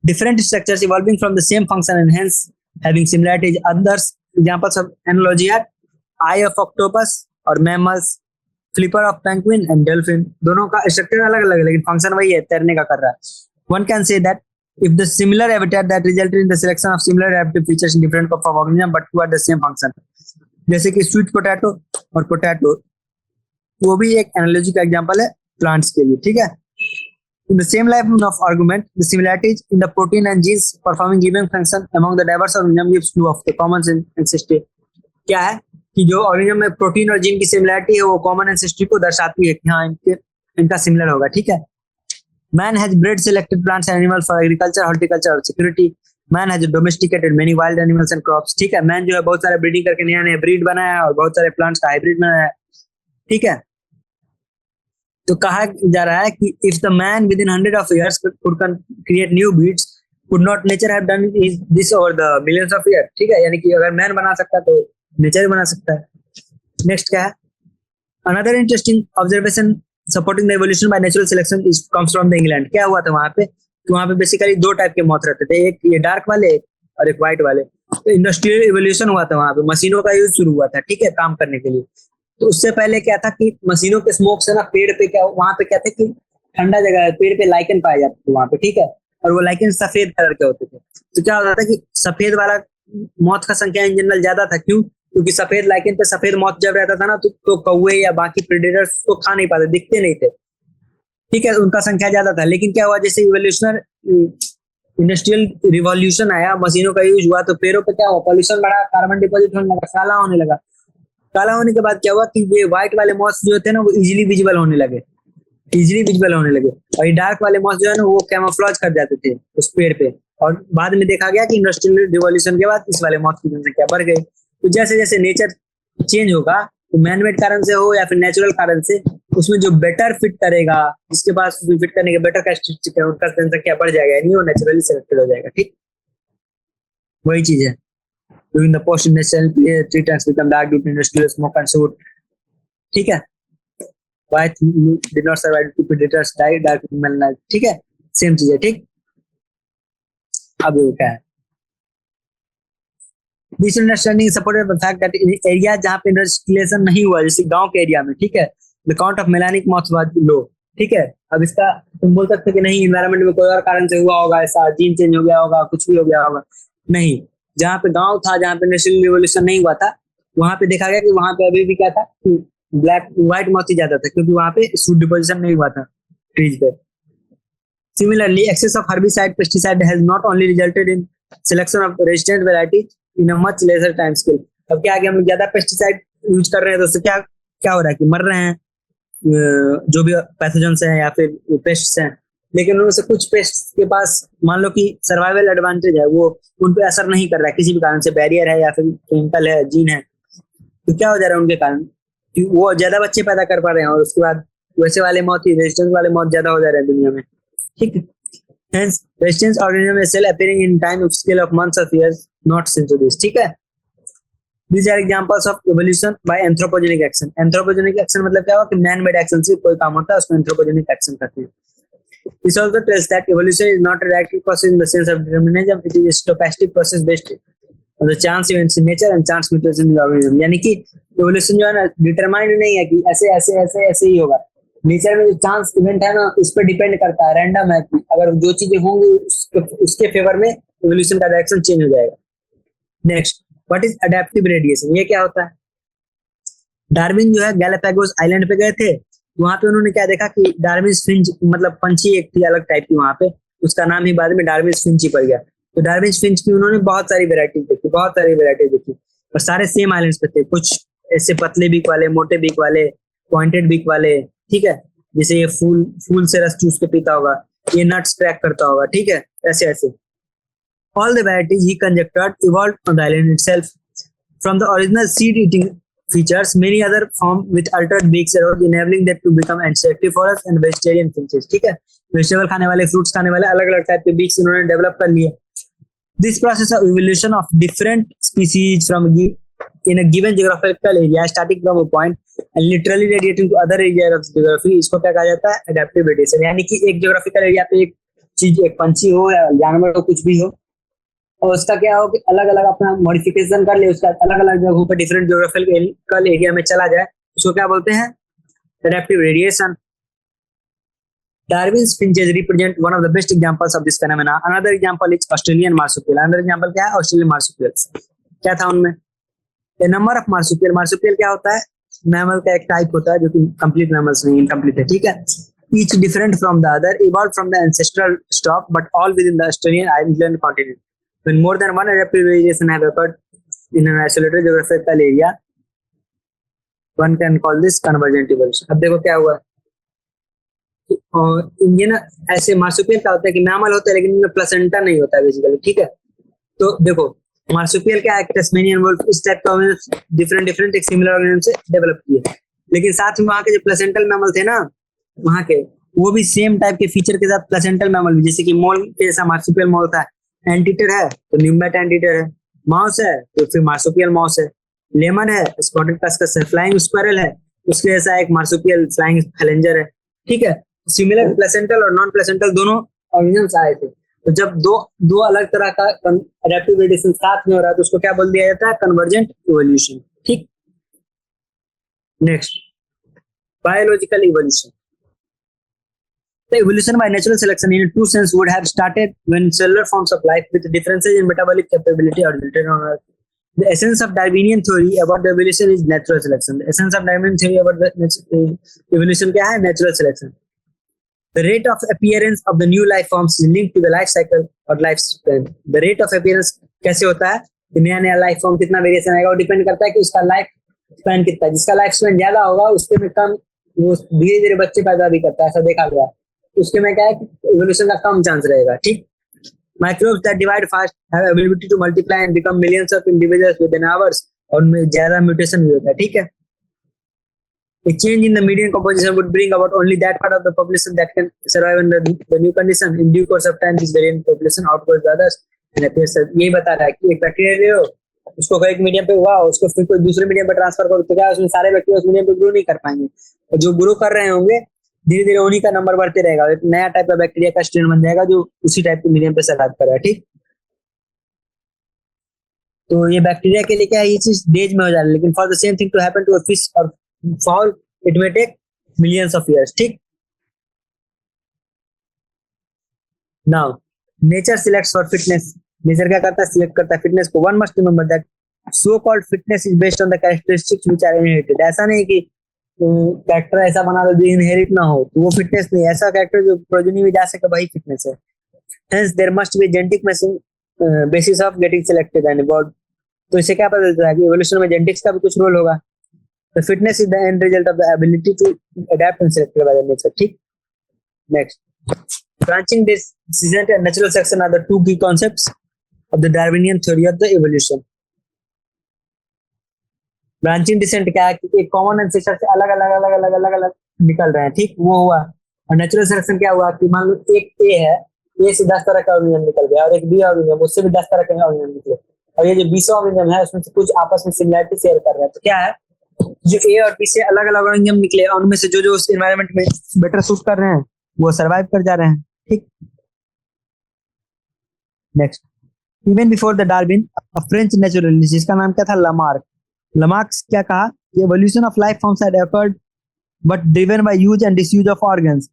different structures evolving from the same function and hence having similarities. Others examples of analogy are eye of octopus और mammals, flipper of penguin and dolphin. दोनों का structure अलग अलग है लेकिन function वही है, तैरने का कर रहा है। One can say that if the similar habitat that resulted in the selection of similar adaptive features in different crop of organism but who are the same function, जैसे कि स्वीट पोटैटो और पोटैटो, वो भी एक analogy का example है plants के लिए, ठीक है। In the same line of argument, the similarities in the protein and genes performing given function among the diverse organism gives clue of the common ancestry। क्या है कि जो ऑर्गेनिज्म में प्रोटीन और जीन की सिमिलरिटी है वो कॉमन एंसेस्ट्री को दर्शाती है कि हाँ इनका सिमिलर होगा, ठीक है। Man has bred selected plants and animals for agriculture, horticulture और security. Man has domesticated many wild animals and crops, ठीक है। Man जो है बहुत सारे ब्रीडिंग करके नया नया ब्रीड बनाया है और बहुत सारे प्लांट्स का हाइब्रिड बनाया है, ठीक है। तो कहा जा रहा है कि if the man within 100 of years could create new breeds, could not nature have done this over the millions of years, ठीक है। यानी कि अगर मैन बना सकता है तो नेचर बना सकता है। नेक्स्ट क्या है, another interesting observation supporting the evolution by natural selection is comes from the England. क्या हुआ था वहां पे, तो वहां पे बेसिकली दो टाइप के मौत रहते थे, एक ये डार्क वाले और एक व्हाइट वाले। तो इंडस्ट्रियल इवोल्यूशन हुआ था वहां पे, मशीनों का यूज शुरू हुआ था, ठीक है, काम करने के लिए। तो उससे पहले क्या था कि मशीनों के स्मोक से ना पेड़ पे क्या, वहां पे क्या था कि ठंडा जगह है, पेड़ पे लाइकन पाए जाते थे वहां पे, ठीक है, और वो लाइकन सफेद कलर के होते थे। तो क्या होता था कि सफेद वाला मौत का संख्या इन जनरल ज्यादा था, क्यों, क्योंकि सफेद लाइकन पे सफेद मौत जब रहता था ना तो कौवे या बाकी प्रेडेटर्स को खा नहीं पाते, दिखते नहीं थे, ठीक है, उनका संख्या ज्यादा था। लेकिन क्या हुआ, जैसे इवोल्यूशनर इंडस्ट्रियल रिवॉल्यूशन आया, मशीनों का यूज हुआ, तो पेड़ों पे क्या हुआ, पॉल्यूशन बढ़ा, कार्बन डिपॉजिट होने लगा, काला होने लगा। काला होने के बाद क्या हुआ कि ये व्हाइट वाले मॉस जो थे ना वो इजीली विजिबल होने लगे, और ये डार्क वाले मॉस जो है ना वो कैमोफ्लेज कर जाते थे उस पेड़ पे। और बाद में देखा गया कि इंडस्ट्रियल रिवॉल्यूशन के बाद इस वाले मॉस की जनसंख्या बढ़ गई। तो जैसे जैसे नेचर चेंज होगा, तो मैनमेड कारण से हो या फिर नेचुरल कारण से, उसमें जो बेटर फिट करेगा, जिसके पास फिट करने के बेटर कैरेक्टरिस्टिक है, उनका जनसंख्या बढ़ जाएगा, यानी वो नेचुरली सिलेक्टेड हो जाएगा, ठीक, वही चीज है। During the post-industrial period, tree trunks become dark due to industrial smoke and soot, ठीक है। Why did not survive to predators die dark animal life, ठीक है, सेम चीज है, ठीक। अब ये क्या है, this understanding supported by fact that in area जहां पे इंडस्ट्रियलाइजेशन नहीं हुआ, जैसे गांव के एरिया में, ठीक है, the count of melanic moths was low, ठीक है। अब इसका तुम बोल सकते हो कि नहीं, इन्वायरमेंट में कोई और कारण से हुआ होगा, ऐसा जीन चेंज हो गया होगा, कुछ भी हो गया होगा। नहीं, जहाँ पे गांव था, जहाँ पे इंडस्ट्रियल रिवोल्यूशन नहीं हुआ था, वहां पे देखा गया कि वहां पे अभी भी क्या था, ब्लैक व्हाइट मॉथ ही ज्यादा था, क्योंकि वहां पे फूड डिपोजिशन नहीं हुआ था ट्रीज पे। Similarly, excess of herbicide pesticide has not only resulted in selection of resistant varieties in a much lesser time scale। अब क्या है कि हम लोग ज्यादा पेस्टिसाइड यूज कर रहे हैं, तो उससे क्या क्या हो रहा है कि मर रहे हैं जो भी पैथोजेंस हैं या फिर पेस्ट्स हैं, लेकिन उनमें से कुछ पेस्ट के पास मान लो कि सर्वाइवल एडवांटेज है, वो उन पे असर नहीं कर रहा है किसी भी कारण से, बैरियर है या फिर केमिकल है, जीन है, तो क्या हो जा रहा है उनके कारण कि वो ज्यादा बच्चे पैदा कर पा रहे हैं, और उसके बाद वैसे वाले मौत ही, रेजिस्टेंस वाले मौत ज्यादा हो जा रहे हैं दुनिया में, ठीक है। Hence, resistance organism is cell appearing in time scale of months of years, not centuries, ठीक है। These are examples of evolution by anthropogenic action। Anthropogenic action मतलब क्या हुआ कि man made action से कोई काम होता है उसको anthropogenic action कहते हैं। This also tells that evolution is not a reactive process in the sense of determinism, it is a stochastic process based on the chance events in nature and chance mutations in the organism। यानी कि evolution जो है ना, determined नहीं है कि ऐसे ऐसे ऐसे ऐसे ही होगा, नेचर में जो चांस इवेंट है ना, उस पर डिपेंड करता है, रैंडम है कि अगर जो चीजें होंगी उसके फेवर में इवोल्यूशन का डायरेक्शन चेंज हो जाएगा। Next, what is adaptive radiation, ये क्या होता है। डार्विन जो है गैलापागोस आइलैंड पे गए थे, वहां पे उन्होंने क्या देखा कि डार्विन फिंच मतलब पंछी एक थी अलग टाइप की वहां पे, उसका नाम ही बाद में डार्विन फिंच ही पड़ गया। तो डार्विन फिंच की उन्होंने बहुत सारी वेराइटीज देखी, बहुत सारी वेराइटीज देखी, और सारे सेम आइलैंड्स पे थे, कुछ ऐसे पतले बीक वाले, मोटे बीक वाले, पॉइंटेड बीक वाले, ठीक है, जैसे ये फूल से रस चूस के पीता होगा, ये नट्स क्रैक करता होगा, ठीक है, ऐसे ऐसे। All the varieties he conjectured evolved on the island itself. From the original seed-eating features, many other formed with altered beaks arose, enabling them to become insectivorous and vegetarian finches, ठीक है। Vegetable खाने वाले, fruits खाने वाले अलग अलग type के beaks इन्होंने डेवलप कर लिए। This process of evolution of different species from in a given geographical area starting from a point and literally radiating to other area of geography, इसको क्या कहा जाता है, एडेप्टिव रेडिएशन। यानी कि एक जियोग्राफिकल एरिया पे एक चीज, एक पंछी हो या जानवर हो, कुछ भी हो, और उसका क्या हो कि अलग अलग अपना मॉडिफिकेशन कर ले, उसका अलग अलग जगहों पर डिफरेंट जियोग्राफिकल एरिया में चला जाए, उसको क्या बोलते हैं, adaptive radiation. Darwin's finches represent one of the best examples of this phenomena. Another example is Australian marsupial। Another example क्या है, ऑस्ट्रेलियन marsupials। क्या था उनमें, a number of marsupial। marsupial क्या होता है, मैमल का एक टाइप होता है जो कि कंप्लीट मैमल्स नहीं, इनकम्प्लीट है, ठीक है। Each different from the other, evolved from the ancestral stock, but all within the Australian island continent। When more than one adaptive variation have occurred in an isolated geographical area, one can call this convergent evolution। अब देखो क्या हुआ, और ये ना ऐसे marsupial क्या होता है कि मैमल होता है लेकिन इनमें प्लेसेंटा नहीं होता है बेसिकली, ठीक है। तो देखो मार्सुपियल क्या है, टस्मेनियन वुल्फ, इस टाइप का डिफरेंट एक सिमिलर ऑर्गेनिज्म से डेवलप किए, लेकिन साथ में वहाँ के जो प्लेसेंटल मैमल थे ना वहाँ के, वो भी सेम टाइप के फीचर के साथ प्लेसेंटल मैमल भी, जैसे कि मोल के जैसा मार्सुपियल मोल था, एंटीटर है तो न्यूमैट एंटीटर है, माउस है तो फिर मार्सुपियल माउस है, लेमन है, स्पॉटेड कस्कस है, फ्लाइंग स्क्वायरल है, उसके जैसा एक मार्सुपियल फ्लाइंग फैलेंजर है, ठीक है। सिमिलर प्लेसेंटल और नॉन प्लेसेंटल दोनों ऑर्गेनिजम्स आए थे, तो जब दो अलग तरह का एडेप्टिव रेडिएशन साथ में हो रहा है तो उसको क्या बोल दिया जाता है, कन्वर्जेंट इवोल्यूशन, ठीक। Next, biological evolution. The evolution by natural selection in a true sense would have started when cellular forms of life with differences in metabolic capability originated on Earth। The essence of Darwinian theory about the evolution is natural selection। The essence of Darwinian theory about the evolution क्या है, natural selection। The rate of appearance of the new life forms is linked to the life cycle or lifespan। The rate of appearance कैसे होता है कि नया नया life form कितना variation आएगा, वो डिपेंड करता है कि उसका लाइफ स्पैन कितना है। जिसका लाइफ स्पैन ज्यादा होगा उसके में कम, वो धीरे धीरे बच्चे पैदा भी करता है, ऐसा देखा गया। उसके में क्या है कि इवोल्यूशन का कम चांस रहेगा, ठीक। Microbes that divide fast have ability to multiply and become millions of individuals within hours। और उनमें ज्यादा म्यूटेशन भी होता है, ठीक है। A change in the median composition would bring about only that part of the population that can survive under the new condition। In due course of time, this variant population outgoes the others and appears। यही बता रहा है कि एक bacteria ले लो, उसको एक medium पे हुआ, उसको फिर कोई दूसरे मीडियम पे ट्रांसफर करो, तो क्या उसमें सारे बैक्टीरिया उस मीडियम पे ग्रो नहीं कर पाएंगे, और जो ग्रो कर रहे होंगे धीरे धीरे उन्हीं का नंबर बढ़ते रहेगा, एक नया टाइप का बैक्टीरिया का स्ट्रेन बन जाएगा जो उसी टाइप के मीडियम पे सर्वाइव कर रहा है, ठीक। तो ये बैक्टीरिया के लिए क्या है, ये चीज डेज में हो जा रहा है, लेकिन for the same thing to happen to a fish or fowl it may take millions of years, ठीक। Now nature selects for fitness, nature क्या करता है, सिलेक्ट करता है फिटनेस को। One must remember that so called fitness is based on the characteristics which are inherited. ऐसा नहीं कि कैरेक्टर ऐसा बना दो जो इनहेरिट ना हो, तो वो फिटनेस नहीं, ऐसा कैरेक्टर जो प्रोजेनी में जा सके वही फिटनेस है। Hence there must be genetic basis of getting selected and evolve. तो इससे क्या पता चलता है कि इवोल्यूशन में जेनेटिक्स का भी कुछ रोल होगा। The fitness is the end result of the ability to adapt and selected by the nature, ठीक। Next, branching descent and natural selection are the two key concepts of the Darwinian theory of the evolution. Branching descent क्या है कि common ancestor से अलग अलग अलग अलग अलग अलग निकल रहे हैं, ठीक, वो हुआ। और नेचुरल सिलेक्शन क्या हुआ कि मान लो एक ए है, ए से 10 तरह का ऑर्गेनिज्म निकल गया, और एक बी ऑर्गेनिज्म, उससे भी 10 तरह के ऑर्गेनिज्म निकले, और ये जो 20 ऑर्गेनिज्म है उसमें से कुछ आपस में सिमिलरिटी शेयर कर रहे हैं। तो क्या है, जो ए और बी से अलग अलग ऑर्गेनिज्म निकले, और उनमें से जो उस एनवायरनमेंट में बेटर सूट कर रहे हैं वो सर्वाइव कर जा रहे हैं, ठीक। Next, even before the Darwin a French naturalist जिसका नाम क्या था, लामार्क। लामार्क क्या कहा, evolution of life forms had occurred but driven by use and disuse of organs.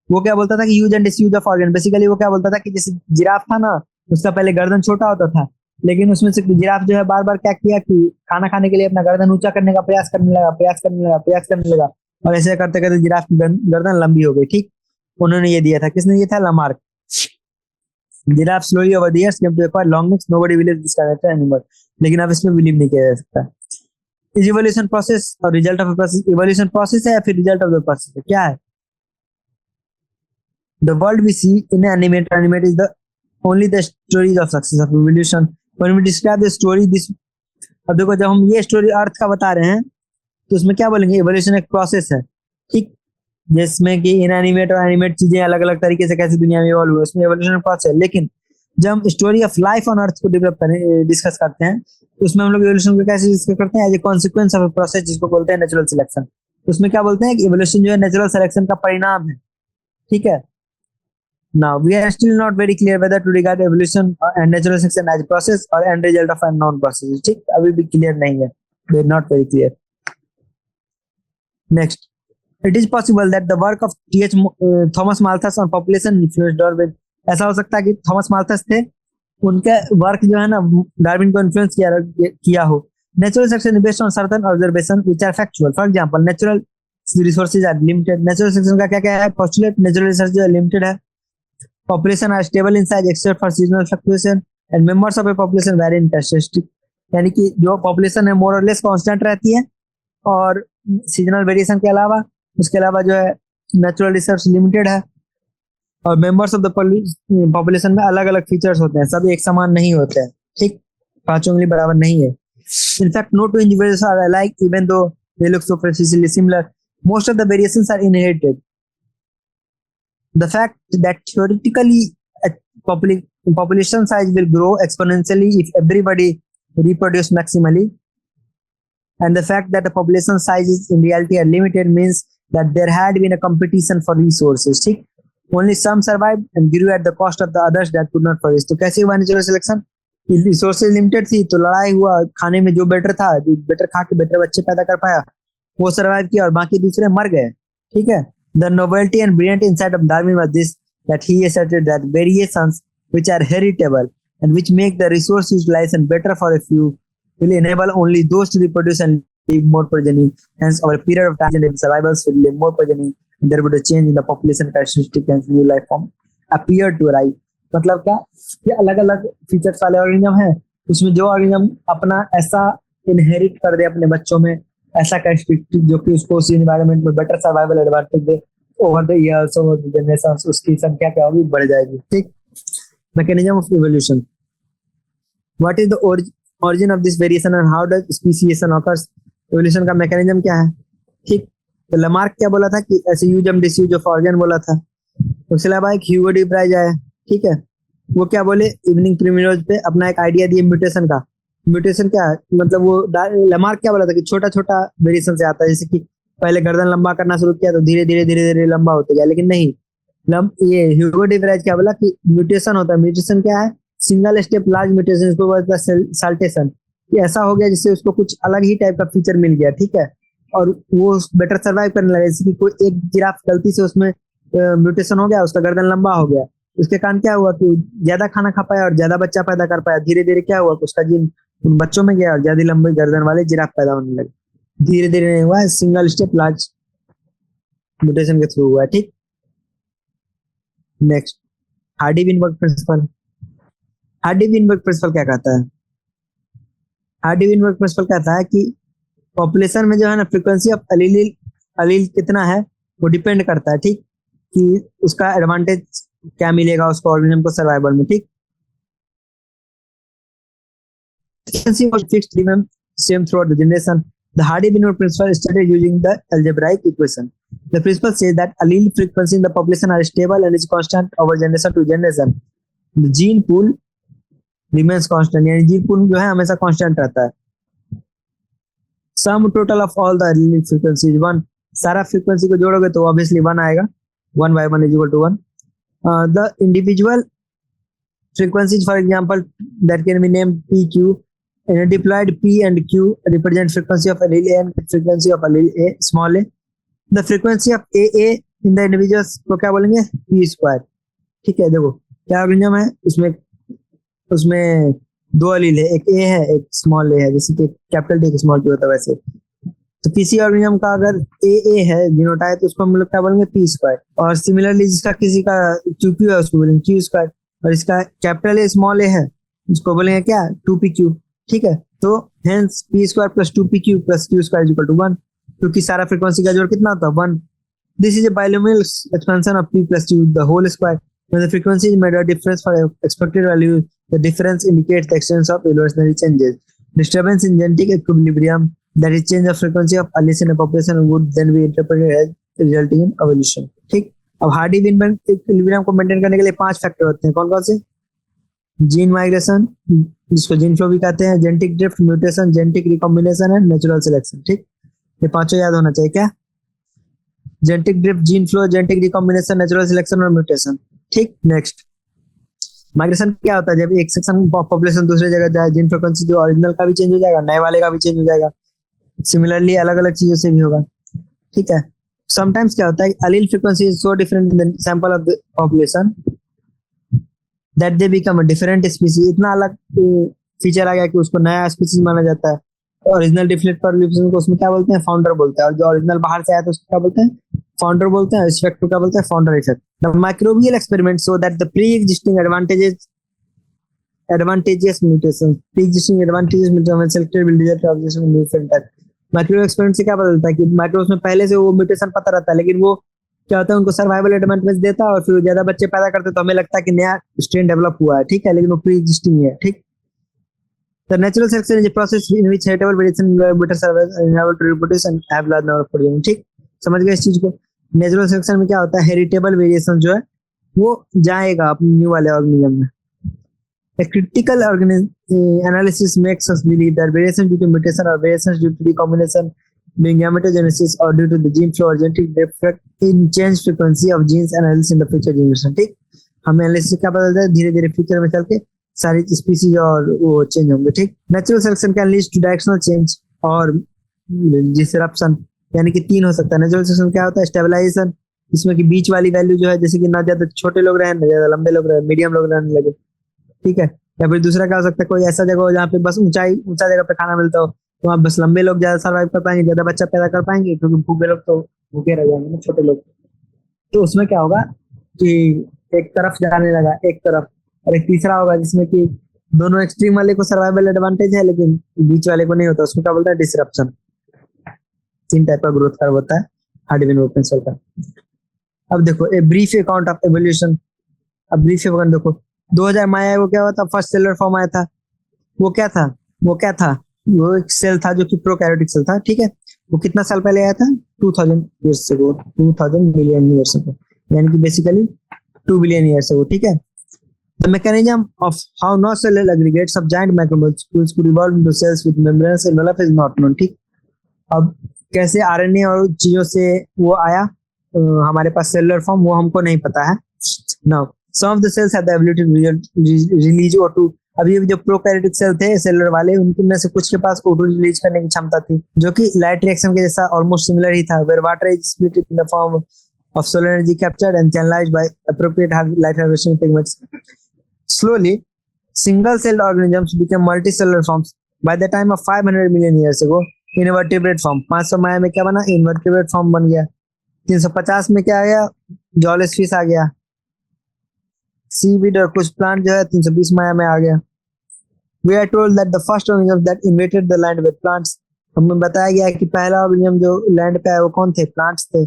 वो क्या बोलता था कि use and disuse of organ, basically वो क्या बोलता था कि जैसे जिराफ था ना, उसका पहले गर्दन छोटा होता था, लेकिन उसमें से जिराफ जो है बार बार क्या किया कि खाना खाने के लिए अपना गर्दन ऊंचा करने का प्रयास करने लगा, प्रयास करने लगा, और ऐसे करते करते जिराफ की गर्दन लंबी हो गई, ठीक। उन्होंने ये दिया था, किसने दिया था, Lamarck. Giraffe slowly over the years came to acquire long necks, nobody believes this character anymore. लेकिन अब इसमें बिलीव नहीं किया जा सकता। इज इवोल्यूशन प्रोसेस और result of process, evolution process है या फिर रिजल्ट ऑफ द प्रोसेस है, क्या है। The world we see in animate is the only the stories of success of evolution when we describe the story this. अब देखो, जब हम ये स्टोरी अर्थ का बता रहे हैं तो उसमें क्या बोलेंगे, इवोल्यूशन एक प्रोसेस है, ठीक, जिसमें कि इनएनिमेट और एनिमेट चीजें अलग अलग तरीके से कैसे दुनिया में इवॉल्व हुई, उसमें इवोल्यूशन प्रोसेस है। लेकिन जब हम स्टोरी ऑफ लाइफ ऑन अर्थ को डेवलप करें, डिस्कस करते हैं, तो उसमें हम लोग इवोल्यूशन को कैसे डिस्कस करते हैं, as a consequence of a process जिसको बोलते हैं नेचुरल सिलेक्शन। उसमें क्या बोलते हैं कि इवोल्यूशन जो है नेचुरल सिलेक्शन का परिणाम है, ठीक है। Now we are still not very clear whether to regard evolution and natural selection as process or end result of unknown process, ठीक, अभी भी क्लियर नहीं है, they are not very clear. Next, it is possible that the work of Thomas Malthus on population influenced Darwin। ऐसा हो सकता है कि थॉमस माल्थस थे, उनके वर्क जो है ना डार्विन को इन्फ्लुएंस किया हो। Natural selection based on certain observation which are factual, for example natural resources are limited. Natural selection का क्या क्या है, पोस्टुलेट नेचुरल रिसोर्स जो लिमिटेड है, population are stable in size except for seasonal fluctuation and members of a population vary in characteristic. यानी कि जो population है मोर और लेस कांस्टेंट रहती है, और सीजनल वेरिएशन के अलावा उसके अलावा जो है नेचुरल रिसोर्स लिमिटेड है, और मेंबर्स ऑफ द पॉपुलेशन में अलग अलग फीचर्स होते हैं, सब एक समान नहीं होते हैं, ठीक, पांचों उंगली बराबर नहीं है। In fact no two individuals are alike even though they look superficially similar, most of the variations are inherited. The fact that theoretically population size will grow exponentially if everybody reproduce maximally, and the fact that the population sizes in reality are limited means that there had been a competition for resources, ठीक, only some survived and grew at the cost of the others that could not flourish। तो कैसे हुआ natural selection, resources limited थी तो लड़ाई हुआ, खाने में जो बेटर था, जो बेटर खा के बेटर बच्चे पैदा कर पाया वो सर्वाइव किया, और बाकी दूसरे मर गए, ठीक है। The novelty and brilliant insight of Darwin was this, that he asserted that variations which are heritable and which make the resource utilization better for a few will enable only those to reproduce and leave more progeny. Hence, over a period of time, the survivors will leave more progeny, and there would be a change in the population characteristic and new life form appear to arise। मतलब क्या, ये अलग अलग features वाले organism है, उसमें जो organism अपना ऐसा इनहेरिट कर दे अपने बच्चों में ऐसा कैरेक्टरिस्टिक जो कि उसको उस एनवायरनमेंट में better survival advantage they, over the years over the generations उसकी संख्या क्या होगी, बढ़ जाएगी, ठीक। Mechanism of evolution, what is the origin of this variation and how does speciation occurs। evolution का मैकेनिज्म क्या है, ठीक। तो लमार्क क्या बोला था कि ऐसे use and disuse of organ बोला था। उसके अलावा एक ह्यूगो डी प्राइज आया, ठीक है, वो क्या बोले, इवनिंग प्रिमिरोज पे अपना एक आइडिया दिए म्यूटेशन का। म्यूटेशन क्या है, मतलब वो लमार्क क्या बोला था कि छोटा छोटा वेरिएशन से आता है, जैसे कि पहले गर्दन लंबा करना शुरू किया तो धीरे धीरे धीरे धीरे लंबा होते गया, लेकिन नहीं, ये ह्यूगो डी प्राइज क्या बोला कि म्यूटेशन होता है। म्यूटेशन क्या है, सिंगल स्टेप लार्ज म्यूटेशन, इसको बोलता है साल्टेशन। ये ऐसा हो गया जिससे उसको कुछ अलग ही टाइप का फीचर मिल गया, ठीक है, और वो बेटर सर्वाइव करने लगा। जैसे कि कोई एक जिराफ गलती से उसमें म्यूटेशन हो गया, उसका गर्दन लंबा हो गया, उसके कारण क्या हुआ कि ज्यादा खाना खा पाया और ज्यादा बच्चा पैदा कर पाया। धीरे धीरे क्या हुआ कि उसका जीन बच्चों में गया और ज्यादा लंबी गर्दन वाले जिराफ पैदा होने लगे। धीरे धीरे नहीं हुआ, सिंगल स्टेप लार्ज म्यूटेशन के थ्रू हुआ है, ठीक। Next, Hardy Weinberg principle. Hardy Weinberg principle क्या कहता है? हार्डी-विनबर्ग प्रिंसिपल कहता है कि पॉपुलेशन में जो है ना फ्रीक्वेंसी ऑफ अलील कितना है वो डिपेंड करता है, ठीक, कि उसका एडवांटेज क्या मिलेगा उसको ऑर्गेनिज्म को सर्वाइवल में, ठीक। Frequency was fixed remain same throughout the generation. The Hardy-Weinberg principle is studied using the algebraic equation. The principle says that allele frequency in the population are stable and is constant over generation to generation. The gene pool remains constant, यानी gene pool जो है हमेशा constant रहता है। Sum total of all the allele frequencies 1, सारा frequency को जोड़ोगे तो obviously 1 आएगा, 1 by 1 is equal to 1. The individual frequencies, for example, that can be named PQ. In a diploid, P and Q represent frequency of allele A and frequency of allele A, small a. The frequency of AA in the individuals को क्या बोलेंगे? P square, ठीक है। देखो क्या organism है, उसमें दो अलील है, एक A है एक स्मॉल a है, जैसे कि कैपिटल टी स्मॉल टी होता है वैसे। तो किसी ऑर्गेनिज्म का अगर AA है जीनोटाइप तो उसको हम लोग क्या बोलेंगे? P square. और सिमिलरली जिसका किसी का QQ है उसको बोलेंगे Q स्क्वायर, और इसका कैपिटल A स्मॉल a है उसको बोलेंगे क्या? 2PQ, ठीक है। तो hence P square plus 2PQ plus Q square equal to 1, क्योंकि सारा फ्रीक्वेंसी का जोड़ कितना होता है? 1। This is a binomial expansion of P plus Q the whole square. When the frequency is made a difference for expected value, the difference indicates the extent of evolutionary changes. Disturbance in genetic equilibrium, that is change of frequency of alleles in a population, would then be interpreted as resulting in evolution, ठीक। अब Hardy-Weinberg equilibrium को maintain करने के लिए 5 factor होते हैं, कौन कौन से? जीन माइग्रेशन, जिसको जीन फ्लो भी कहते हैं, genetic drift, mutation, genetic recombination and natural selection, ठीक। ये पांचों याद होना चाहिए क्या? Genetic drift, gene flow, genetic recombination, natural selection और म्यूटेशन, ठीक। नेक्स्ट, माइग्रेशन क्या होता है? जब एक सेक्शन पॉपुलेशन दूसरे जगह जाए, जीन फ्रीक्वेंसी जो ओरिजिनल का भी चेंज हो जाएगा, नए वाले का भी चेंज हो जाएगा। सिमिलरली अलग अलग चीजों से भी होगा, ठीक है। समटाइम्स क्या होता है, allele frequency is so different in the sample of the population that they become a different species. इतना अलग फीचर आ गया कि उसको नया स्पीसीज माना जाता है। ओरिजिनल डिफलेट पॉपुलेशन को उसमें क्या बोलते हैं? फाउंडर बोलते हैं। और जो ओरिजिनल बाहर से आया तो उसको क्या बोलते हैं? फाउंडर बोलते हैं। इस इफेक्ट को क्या बोलते हैं? Founder effect. The microbial experiment so that the pre existing advantageous mutations when selected will result in observation of new phenotype. Micro experiment से क्या पता चलता है कि माइक्रोब्स में पहले से वो म्यूटेशन पता रहता है, लेकिन वो क्या होता है उनको सर्वाइवल एडवांटेज देता है और फिर ज्यादा बच्चे पैदा करते तो हमें लगता है कि नया स्ट्रेन डेवलप हुआ है, ठीक है, लेकिन वो प्री एग्जिस्टिंग है, ठीक। The natural selection is a process in which heritable variation better survive and able to reproduce and have large number of progeny, ठीक। समझ गए इस चीज को? नेचुरल सिलेक्शन में क्या होता है? हेरिटेबल वेरिएशन जो है वो जाएगा अपने न्यू वाले ऑर्गेनिज्म में। A critical analysis makes us believe that variation due to mutation or variations due to recombination during gametogenesis or due to the gene flow or genetic defect in change frequency of genes and alleles in the future generation, ठीक। हमें analysis से क्या पता चलता है? धीरे धीरे future में चल के सारी स्पीसीज और वो चेंज होंगे, ठीक। Natural selection can lead to directional change और डिसरप्शन, यानी कि 3 हो सकता है। नेचुरल सिलेक्शन क्या होता है? स्टेबलाइजेशन, जिसमें कि बीच वाली वैल्यू जो है जैसे कि ना ज्यादा छोटे लोग रहे ना ज्यादा लंबे लोग रहे, मीडियम लोग रहने लगे, ठीक है। या फिर दूसरा क्या हो सकता है? कोई ऐसा जगह हो जहाँ पे बस ऊंचा जगह पे खाना मिलता हो, तो वहाँ बस लंबे लोग ज्यादा सर्वाइव कर पाएंगे, ज्यादा बच्चा पैदा कर पाएंगे, क्योंकि भूखे लोग तो भूखे रह जाएंगे ना, छोटे लोग। तो उसमें क्या होगा कि एक तरफ जाने लगा, एक तरफ, और एक तीसरा होगा जिसमें कि दोनों एक्सट्रीम वाले को सर्वाइवल एडवांटेज है लेकिन बीच वाले को नहीं होता, उसको क्या बोलता है? डिसरप्शन। 3 टाइप का ग्रोथ कर्व होता है हार्डी-विनबर्ग प्रिंसिपल का। अब देखो a brief account of evolution. अब ब्रीफ अकाउंट देखो 2000 में आया, वो क्या हुआ था? फर्स्ट सेलर फॉर्म आया था। वो क्या था? वो एक सेल था जो कि प्रोकैरियोटिक सेल था, ठीक है। वो कितना साल पहले आया था? 2000 years ago, 2000 million years ago, यानी कि बेसिकली 2 बिलियन ईयर्स अगो, ठीक है। The mechanism of how non-cellular aggregates of giant macromolecules could evolve into cells with membranes envelope is not known, ठीक। अब कैसे आरएनए और चीजों से वो आया हमारे पास सेलुलर फॉर्म, वो हमको नहीं पता है। Now Some of the cells have the ability to release O2. अभी जो प्रोकैरियोटिक सेल थे सेलुलर वाले उनमें से कुछ के पास O2 रिलीज करने की क्षमता थी जो कि लाइट रिएक्शन के जैसा ऑलमोस्ट सिमिलर ही था where water is split in the form of solar energy captured and channelized by appropriate light harvesting pigments. Slowly, single-celled organisms became multicellular forms. By the time of 500 million years ago, invertebrate form 500 माया में क्या बना invertebrate form बन गया 350 में क्या आ गया jawless fish आ गया seaweed और कुछ प्लांट जो है 320 माया में आ गया we are told that the first organism that invaded the land with plants हमें बताया गया कि पहला ऑर्गेनिज्म जो लैंड पे आया वो कौन थे प्लांट्स थे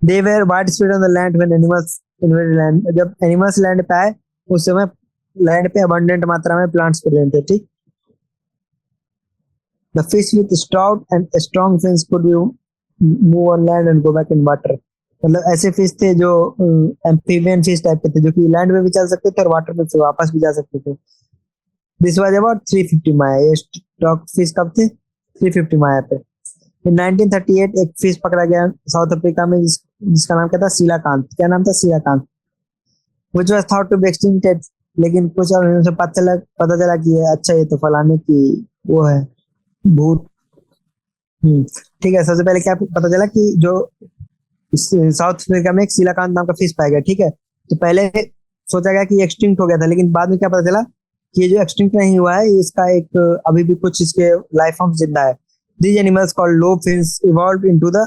they were wide spread on the land when animals inverted land जब एनिमल्स लैंड पे आए उस समय लैंड पे अबंडेंट मात्रा में प्लांट्स प्रेजेंट थे ठीक The fish with stout and strong fins could move on land and go back in water. मतलब ऐसे फिश थे जो एम्फीबियन फिश टाइप के थे जो कि लैंड में भी चल सकते थे और वाटर में से वापस भी जा सकते थे दिस वाज अबाउट 350 माया ये स्टॉक फिश कब थे 350 माया पे in 1938 एक फिश पकड़ा गया साउथ अफ्रीका में जिसका नाम क्या था सीलाकांत क्या नाम था सीलाकांत which was thought to be extincted लेकिन कुछ और से पता चला कि अच्छा ये तो फलाने की वो है भूत ठीक है सबसे पहले क्या पता चला कि जो साउथ अफ्रीका में एक सीलाकांत नाम का फिश पाया गया ठीक है तो पहले सोचा गया कि एक्सटिंक्ट हो गया था लेकिन बाद में क्या पता चला कि ये जो एक्सटिंक्ट नहीं हुआ है इसका एक अभी भी कुछ इसके लाइफ फॉर्म जिंदा है these animals called lobe fins evolved into the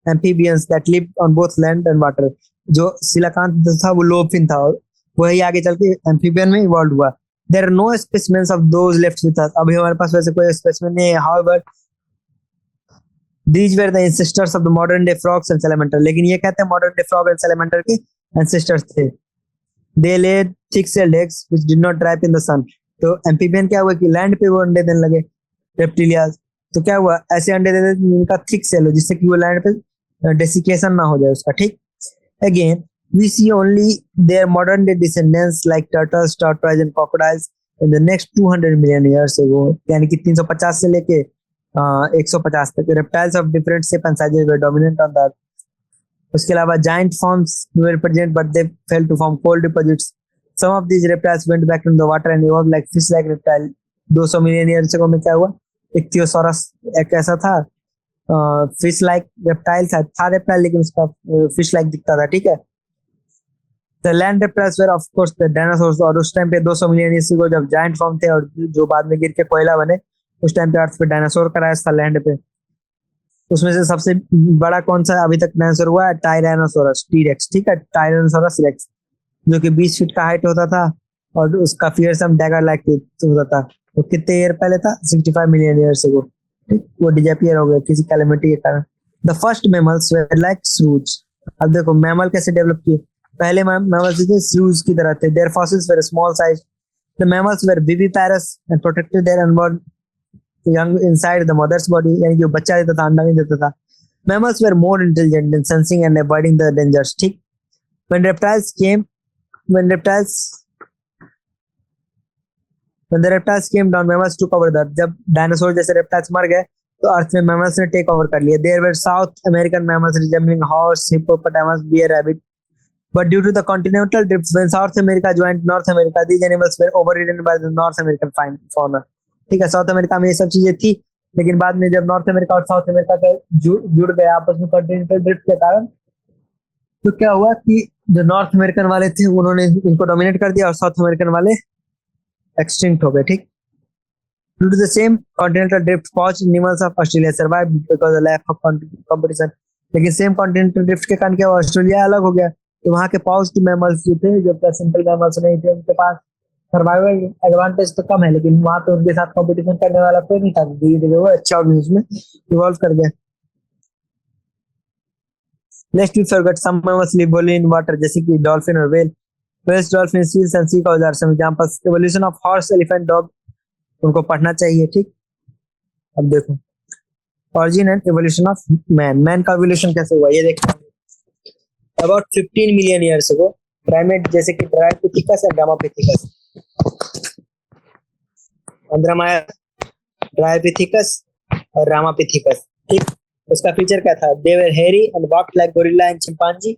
amphibians that lived on both land and water जो सीलाकांत था वो लोब फिन था और वही आगे चल के एम्फीबियन में इवॉल्व हुआ There are no specimens of those left with us. अभी हमारे पास वैसे कोई स्पेसिमेन नहीं है. However, these were the ancestors of the modern day frogs and salamander. लेकिन ये कहते हैं modern day frog and salamander के ancestors थे. They laid thick-celled eggs which did not ripen in the sun. तो amphibian क्या हुआ कि लैंड पे वो अंडे देने लगे reptilians. तो क्या हुआ ऐसे अंडे देते जिनका thick cell हो जिससे कि वो लैंड पे desiccation ना हो जाए उसका ठीक. Again, we see only their modern day descendants like turtles, tortoise and crocodiles in the next 200 million years ago. यानी कि 350 से लेके 150 तक reptiles of different shape and sizes were dominant on the earth. उसके अलावा giant forms were present but they fell to form coal deposits. Some of these reptiles went back into the water and evolved like fish-like reptile. 200 million years ago में क्या हुआ एक थियोसॉरस एक ऐसा था fish like reptile था reptile लेकिन उसका फिश लाइक दिखता था ठीक है The land reptiles were of course the dinosaurs और उस टाइम पे 200 मिलियन ईयर को जब जायंट फॉर्म थे और जो बाद में गिर के कोयला बने उस टाइम पे अर्थ पे डायनासोर का राज था लैंड पे उसमें से सबसे बड़ा कौन सा अभी तक डायनासोर हुआ है टायरानोसोरस टी-रेक्स ठीक है टायरानोसोरस रेक्स जो कि 20 फीट का हाइट होता था और उसका फियरसम डैगर लाइक होता था तो कितने ईयर पहले था 65 मिलियन ईयर्स अगो ठीक वो डिसअपीयर हो गया किसी कैलेमिटी के कारण the first mammals were like श्रूज अब देखो मैमल कैसे डेवलप किए पहले mammals थे श्रूज की तरह थे their fossils were small size the mammals were viviparous and protected their unborn young inside the mother's body यानी जो बच्चा देता था अंडा नहीं देता था mammals were more intelligent in sensing and avoiding the dangers ठीक when the reptiles came down mammals took over the earth जब डायनासोर जैसे reptiles मर गए तो अर्थ में mammals ने टेक ओवर कर लिया there were South American mammals resembling horse hippopotamus bear rabbit But due to the continental drift, when South America joined North America, these animals were overridden by the North American fauna. ठीक है south America में ये सब चीजें थी लेकिन बाद में जब नॉर्थ अमेरिका और साउथ अमेरिका के जुड़ गए आपस में कॉन्टिनेंटल ड्रिफ्ट के कारण तो क्या हुआ कि जो नॉर्थ अमेरिकन वाले थे उन्होंने इनको डोमिनेट कर दिया और साउथ अमेरिकन वाले एक्सटिंक्ट हो गए ठीक Due to the same continental drift, pouched animals of Australia survived because of lack of competition. लेकिन सेम कॉन्टिनेंटल ड्रिफ्ट के कारण क्या हुआ ऑस्ट्रेलिया अलग हो गया तो वहां के पाउच्ड मैमल्स जो थे जो प्लेसेंटल मैमल्स नहीं थे उनके पास सर्वाइवल एडवांटेज तो कम है लेकिन वहां पे उनके साथ कंपटीशन करने वाला कोई नहीं था धीरे धीरे वो अच्छा ऑर्गेनिज्म में इवॉल्व कर गया next we forgot some mammals live only in water जैसे कि डॉल्फिन और whale whales dolphin seals and sea cows are some examples evolution of horse elephant dog उनको पढ़ना चाहिए ठीक अब देखो origin and evolution of man का इवोल्यूशन कैसे हुआ ये देखते हैं About 15 million years ago, primate जैसे कि Dryopithecus और Gramopithecus, अंद्रमाया Dryopithecus और Ramapithecus, ठीक उसका फीचर क्या था? They were hairy and walked like gorilla and chimpanzee.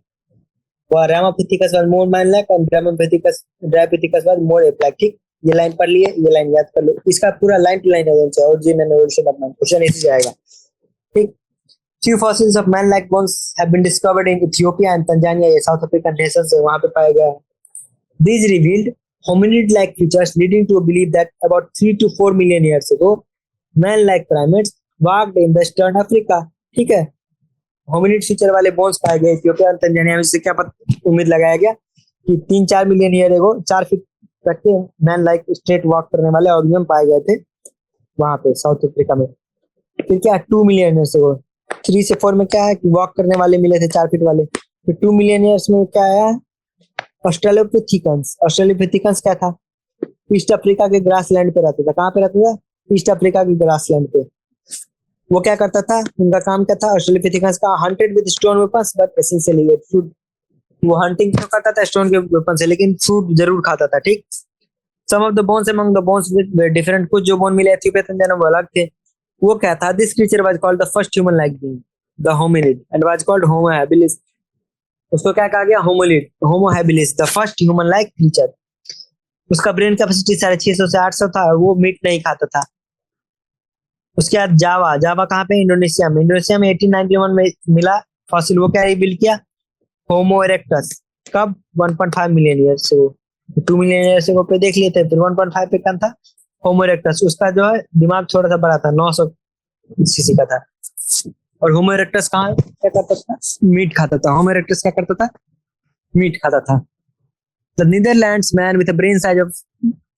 वह Ramapithecus was more man like and Dryopithecus was more ape like. ठीक, ये लाइन पढ़ लिए, ये लाइन याद कर लो, इसका पूरा लाइन टू लाइन एविडेंस है origin and evolution of man, question इसी जाएगा। ठीक, few fossils of man-like bones have been discovered in Ethiopia and Tanzania, ये साउथ अफ्रीकन नेशंस है, वहां पे पाया गया है। These revealed hominid-like features, leading to a belief that about 3 to 4 million years ago, man-like primates walked in Western Africa। ठीक है, hominid feature वाले बोन्स पाए गए इथियोपिया और तंजानिया में। इससे क्या उम्मीद लगाया गया कि 3-4 मिलियन ईयर एगो 4 फीट तक के मैन लाइक स्ट्रेट वॉक करने वाले ऑर्गेनिज्म पाए गए थे वहां पे साउथ अफ्रीका में। फिर क्या 2 मिलियन ईयर्स एगो 3 से 4 में क्या है कि वॉक करने वाले मिले थे 4 फीट वाले। फिर 2 मिलियन ईयर्स में क्या आया, ऑस्ट्रेलोपिथिकन्स। ऑस्ट्रेलोपिथिकन्स क्या था, ईस्ट अफ्रीका के ग्रासलैंड पे रहता था। कहाँ पे रहता था, ईस्ट अफ्रीका के ग्रासलैंड पे। वो क्या करता था, उनका काम क्या था, ऑस्ट्रेलोपिथिकन्स का, hunted with stone weapons but essentially ate food. वो हंटिंग तो करता था स्टोन के वेपन से, लेकिन फ्रूट जरूर खाता था। ठीक, some of the bones among the bones with different, कुछ जो बोन मिले इथियोपिया तंजानिया में वो अलग थे। वो क्या था, this creature was called the first human like being the hominid and was called Homo habilis. उसको क्या कहा गया, hominid, Homo habilis, the first human like creature. उसका ब्रेन कैपेसिटी 650 से 800 था और वो मीट नहीं खाता था। उसके बाद जावा, जावा कहाँ पे, इंडोनेशिया में। इंडोनेशिया में 1891 में मिला फॉसिल। वो क्या रिवील किया, होमो इरेक्टस। कब, 1.5 मिलियन ईयर से। 2 मिलियन ईयर से वो पे देख लिए थे, फिर 1.5 पे कौन था, होमो इरेक्टस। उसका जो है दिमाग थोड़ा सा बड़ा था, 900 सीसी का था। और होमो इरेक्टस कहाँ क्या करता था, मीट खाता था। होमो इरेक्टस क्या करता था, मीट खाता था। The Netherlands man with brain size of,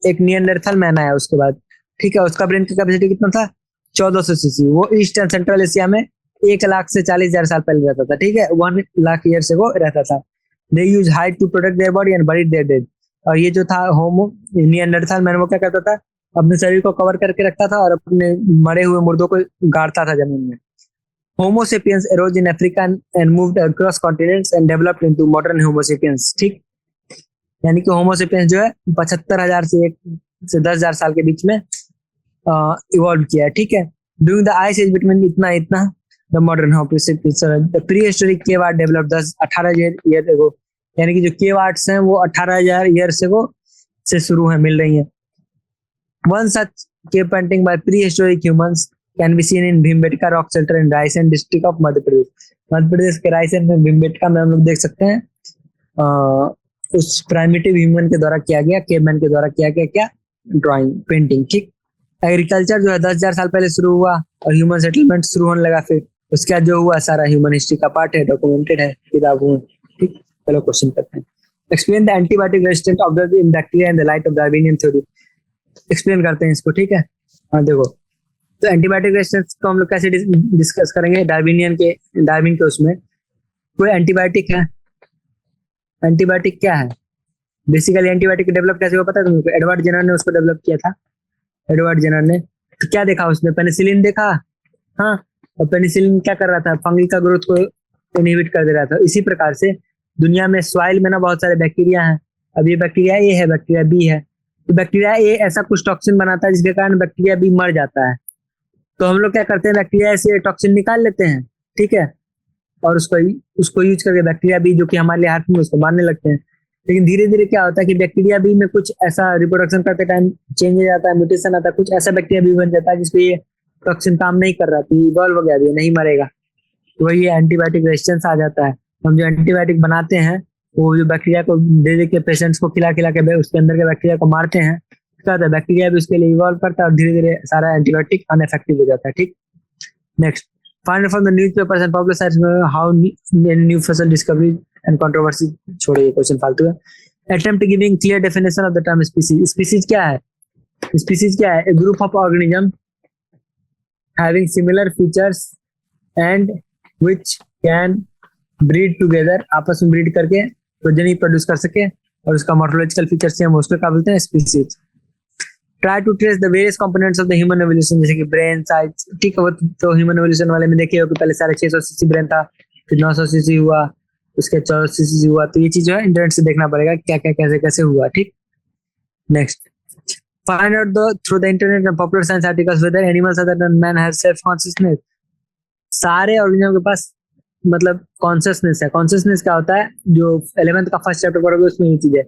एक नियंडरथल मैन आया उसके बाद। ठीक है, उसका ब्रेन की कैपेसिटी कितना था, 1400 सीसी। वो ईस्ट एंड सेंट्रल एशिया में 1 लाख से 40,000 साल पहले रहता था। ठीक है, 1 लाख ईयर से वो रहता था। They use hide to protect their body and buried their dead. और ये जो था होमो नियंडरथल मैन, वो क्या करता था, अपने शरीर को कवर करके रखता था और अपने मरे हुए मुर्दों को गाड़ता था जमीन में। होमो sapiens arose in Africa and moved across continents and developed into modern Homo sapiens। ठीक, यानी कि होमो सेपियंस जो है 75,000 से 10,000 साल के बीच में इवॉल्व किया है। ठीक है, during the ice age between इतना the modern Homo sapiens, the pre historic cave art developed 18 year ago. यानी कि जो केव आर्ट्स हैं वो 18,000 ईयर से शुरू है, मिल रही है। One such cave painting by pre historic humans can be seen in Bhimbetka rock shelter in Raisen district of Madhya Pradesh. Madhya Pradesh के रायसेन में भीमबेटका में हम लोग देख सकते हैं उस प्राइमिटिव ह्यूमन के द्वारा किया गया, केवमैन के द्वारा किया गया क्या, ड्राइंग, पेंटिंग। ठीक, एग्रीकल्चर जो है 10,000 साल पहले शुरू हुआ और ह्यूमन सेटलमेंट शुरू होने लगा। फिर उसके बाद जो हुआ सारा ह्यूमन हिस्ट्री का पार्ट है, डॉक्यूमेंटेड है किताबों में। ठीक, चलो क्वेश्चन करते हैं। Explain the antibiotic resistant of the bacteria in the light of Darwinian theory. Explain करते हैं इसको। ठीक है, हाँ देखो, तो एंटीबायोटिक रेजिस्टेंस को हम लोग कैसे डिस्कस करेंगे, डार्विन के उसमें कोई एंटीबायोटिक है। एंटीबायोटिक क्या है, बेसिकली एंटीबायोटिक डेवलप कैसे हुआ पता है तुमको, एडवर्ड जेनर ने उसको डेवलप किया था। एडवर्ड जेनर ने तो क्या देखा उसने, पेनिसिलिन देखा। हाँ, और पेनिसिलिन क्या कर रहा था, फंगी का ग्रोथ को इनहिबिट कर दे रहा था। इसी प्रकार से दुनिया में सॉइल में ना बहुत सारे बैक्टीरिया हैं। अब ये बैक्टीरिया ए है, बैक्टीरिया बी है। तो बैक्टीरिया ए ऐसा कुछ टॉक्सिन बनाता है जिसके कारण बैक्टीरिया बी मर जाता है। तो हम लोग क्या करते हैं, बैक्टीरिया से टॉक्सिन निकाल लेते हैं। ठीक है, और उसको यूज करके बैक्टीरिया बी जो कि हमारे लिए हार्मफुल, उसको मारने लगते हैं। लेकिन धीरे धीरे क्या होता है कि बैक्टीरिया बी में कुछ ऐसा रिप्रोडक्शन करते टाइम चेंज हो जाता है, म्यूटेशन आता है, कुछ ऐसा बैक्टीरिया बी बन जाता है जिसको ये टॉक्सिन काम नहीं कर रहा, तो इवॉल्व हो गया, ये नहीं मरेगा। तो वही एंटीबायोटिक रेजिस्टेंस आ जाता है। हम जो एंटीबायोटिक बनाते हैं वो जो बैक्टीरिया को दे दे के पेशेंट्स को खिला खिला के उसके अंदर के बैक्टीरिया को मारते हैं, क्या होता है, बैक्टीरिया भी उसके लिए इवॉल्व करता है और धीरे धीरे सारा एंटीबायोटिक अनइफेक्टिव हो जाता है। ठीक, next, find from the newspapers and publish how new fossil discovery and controversy. छोड़िए, क्वेश्चन फालतू है। Attempt giving clear definition of the term species. Species क्या है, स्पीसीज क्या है, a group of organism having similar features and which can breed together, आपस में breed करके प्रोजेनी प्रोड्यूस कर सके और उसका मॉर्फोलॉजिकल फीचर सेम, उसको क्या बोलते हैं, species. Try to trace the various components of the human evolution, जैसे कि ब्रेन साइज। ठीक है, वो तो ह्यूमन एवोल्यूशन वाले में देखे हो कि पहले सारे 600 सीसी ब्रेन था, फिर 900 सीसी हुआ, उसके 1400 सीसी हुआ। तो ये चीज जो है इंटरनेट से देखना पड़ेगा क्या क्या कैसे कैसे हुआ। ठीक, next, find out the through the internet and popular science articles whether animals other than man have self consciousness. सारे ऑर्गेनिज्म के पास मतलब कॉन्शियसनेस है। कॉन्शियसनेस क्या होता है, जो 11th का फर्स्ट चैप्टर पढ़ोगे उसमें ये चीज है।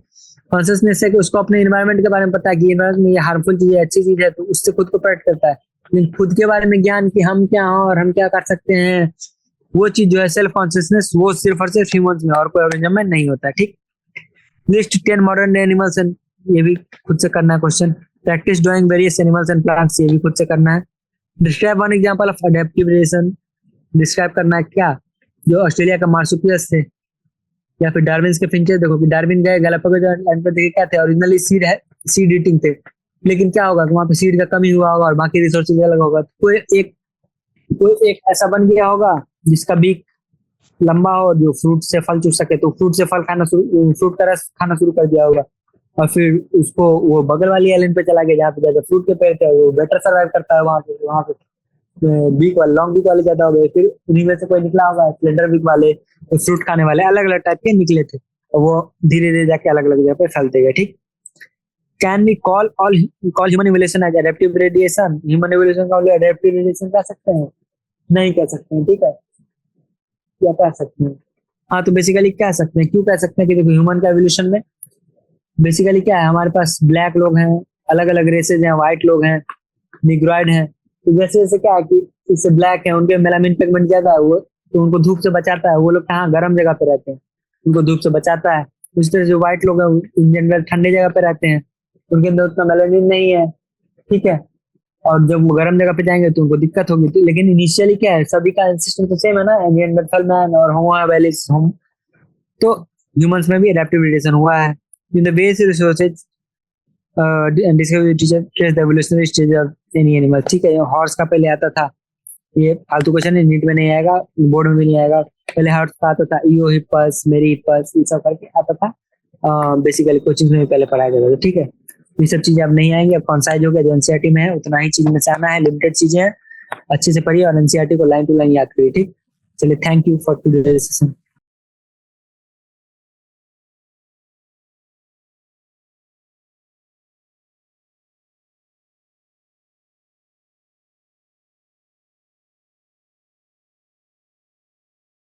कॉन्शियसनेस है कि उसको अपने इन्वायरमेंट के बारे में पता है कि इन्वायरमेंट में ये हार्मफुल चीज है, अच्छी चीज है, तो उससे खुद को प्रोटेक्ट करता है। लेकिन खुद के बारे में ज्ञान कि हम क्या हैं और हम क्या कर सकते हैं, वो चीज जो है सेल्फ कॉन्शियसनेस, वो सिर्फ और सिर्फ ह्यूमंस में और कोई ऑर्गेनिज्म में नहीं होता है। ठीक। लिस्ट 10 मॉडर्न एनिमल्स एंड, ये भी खुद से करना है question. Practice drawing various animals and plants, ये भी खुद से करना है। Describe one example of adaptive variation, describe करना है क्या, जो ऑस्ट्रेलिया का मार्सुपियस थे या फिर डार्विन के फिंचेस। देखो कि डार्विन गए गैलापागोस आइलैंड पर, देखे क्या थे, ओरिजिनली सीड है, सीड ईटिंग थे, लेकिन क्या होगा कि वहां पे सीड का कमी हुआ होगा और बाकी रिसोर्सेज अलग होगा, तो कोई एक ऐसा बन गया होगा जिसका बीक लंबा हो जो फ्रूट से फल चूस सके, तो फ्रूट से फल खाना शुरू, फ्रूट का रस खाना शुरू कर दिया होगा, और फिर उसको वो बगल वाली आइलैंड पे चला गया जहाँ पे ज्यादा फ्रूट के पेड़ थे, वो बेटर सर्वाइव करता है वहां पे बीक वाले, लॉन्ग बीक वाले ज्यादा हो गए, फिर उन्हीं में से कोई निकला होगा स्लेंडर बीक वाले, तो फ्रूट खाने वाले अलग अलग टाइप के निकले थे, और वो धीरे धीरे जाके अलग अलग जगह पे फैलते गए। ठीक। Can we call human evolution as adaptive radiation, human evolution का एडेप्टिव रेडिएशन कह सकते हैं? नहीं कह सकते हैं। ठीक है, क्या कह सकते हैं? हाँ, तो बेसिकली कह सकते हैं। क्यों कह सकते हैं कि देखो ह्यूमन का एवोल्यूशन में बेसिकली क्या है, हमारे पास ब्लैक लोग हैं, अलग अलग रेसेज हैं, व्हाइट लोग हैं, निग्रोइड हैं, तो जैसे जैसे क्या है कि इससे ब्लैक है, उनके मेलानिन पिगमेंट ज्यादा है, वो तो उनको धूप से बचाता है, वो लोग कहाँ गर्म जगह पे रहते हैं, उनको धूप से बचाता है। उस तरह जो व्हाइट लोग हैं इन जनरल ठंडे जगह पे रहते हैं, उनके अंदर उतना मेलानिन नहीं है। ठीक है, और जब वो गर्म जगह पे जाएंगे तो उनको दिक्कत होगी। तो लेकिन इनिशियली क्या है, सभी का एंसेस्टर तो सेम है ना, निएंडरथल मैन और होमो हैबिलिस होम, तो ह्यूमंस में भी एडेप्टिव वेरिएशन हुआ है। In the base resources discovery teacher trace the evolutionary stage of any animal. ठीक है, हॉर्स का पहले आता था, ये फालतू क्वेश्चन है, नीट में नहीं आएगा, बोर्ड में भी नहीं आएगा। पहले हॉर्स का आता था, ईओ हिप्पस, मेरी हिप्पस, ये सब करके आता था, बेसिकली कोचिंग में पहले पढ़ाया जाता था। ठीक है, ये सब चीजें अब नहीं आएंगी, अब कॉन्साइज हो गया, जो एनसीईआरटी में है उतना ही चीज में से आना है, लिमिटेड चीजें हैं, अच्छे से पढ़िए और एनसीईआरटी को लाइन टू लाइन याद करिए। ठीक, चलिए, thank you for today session.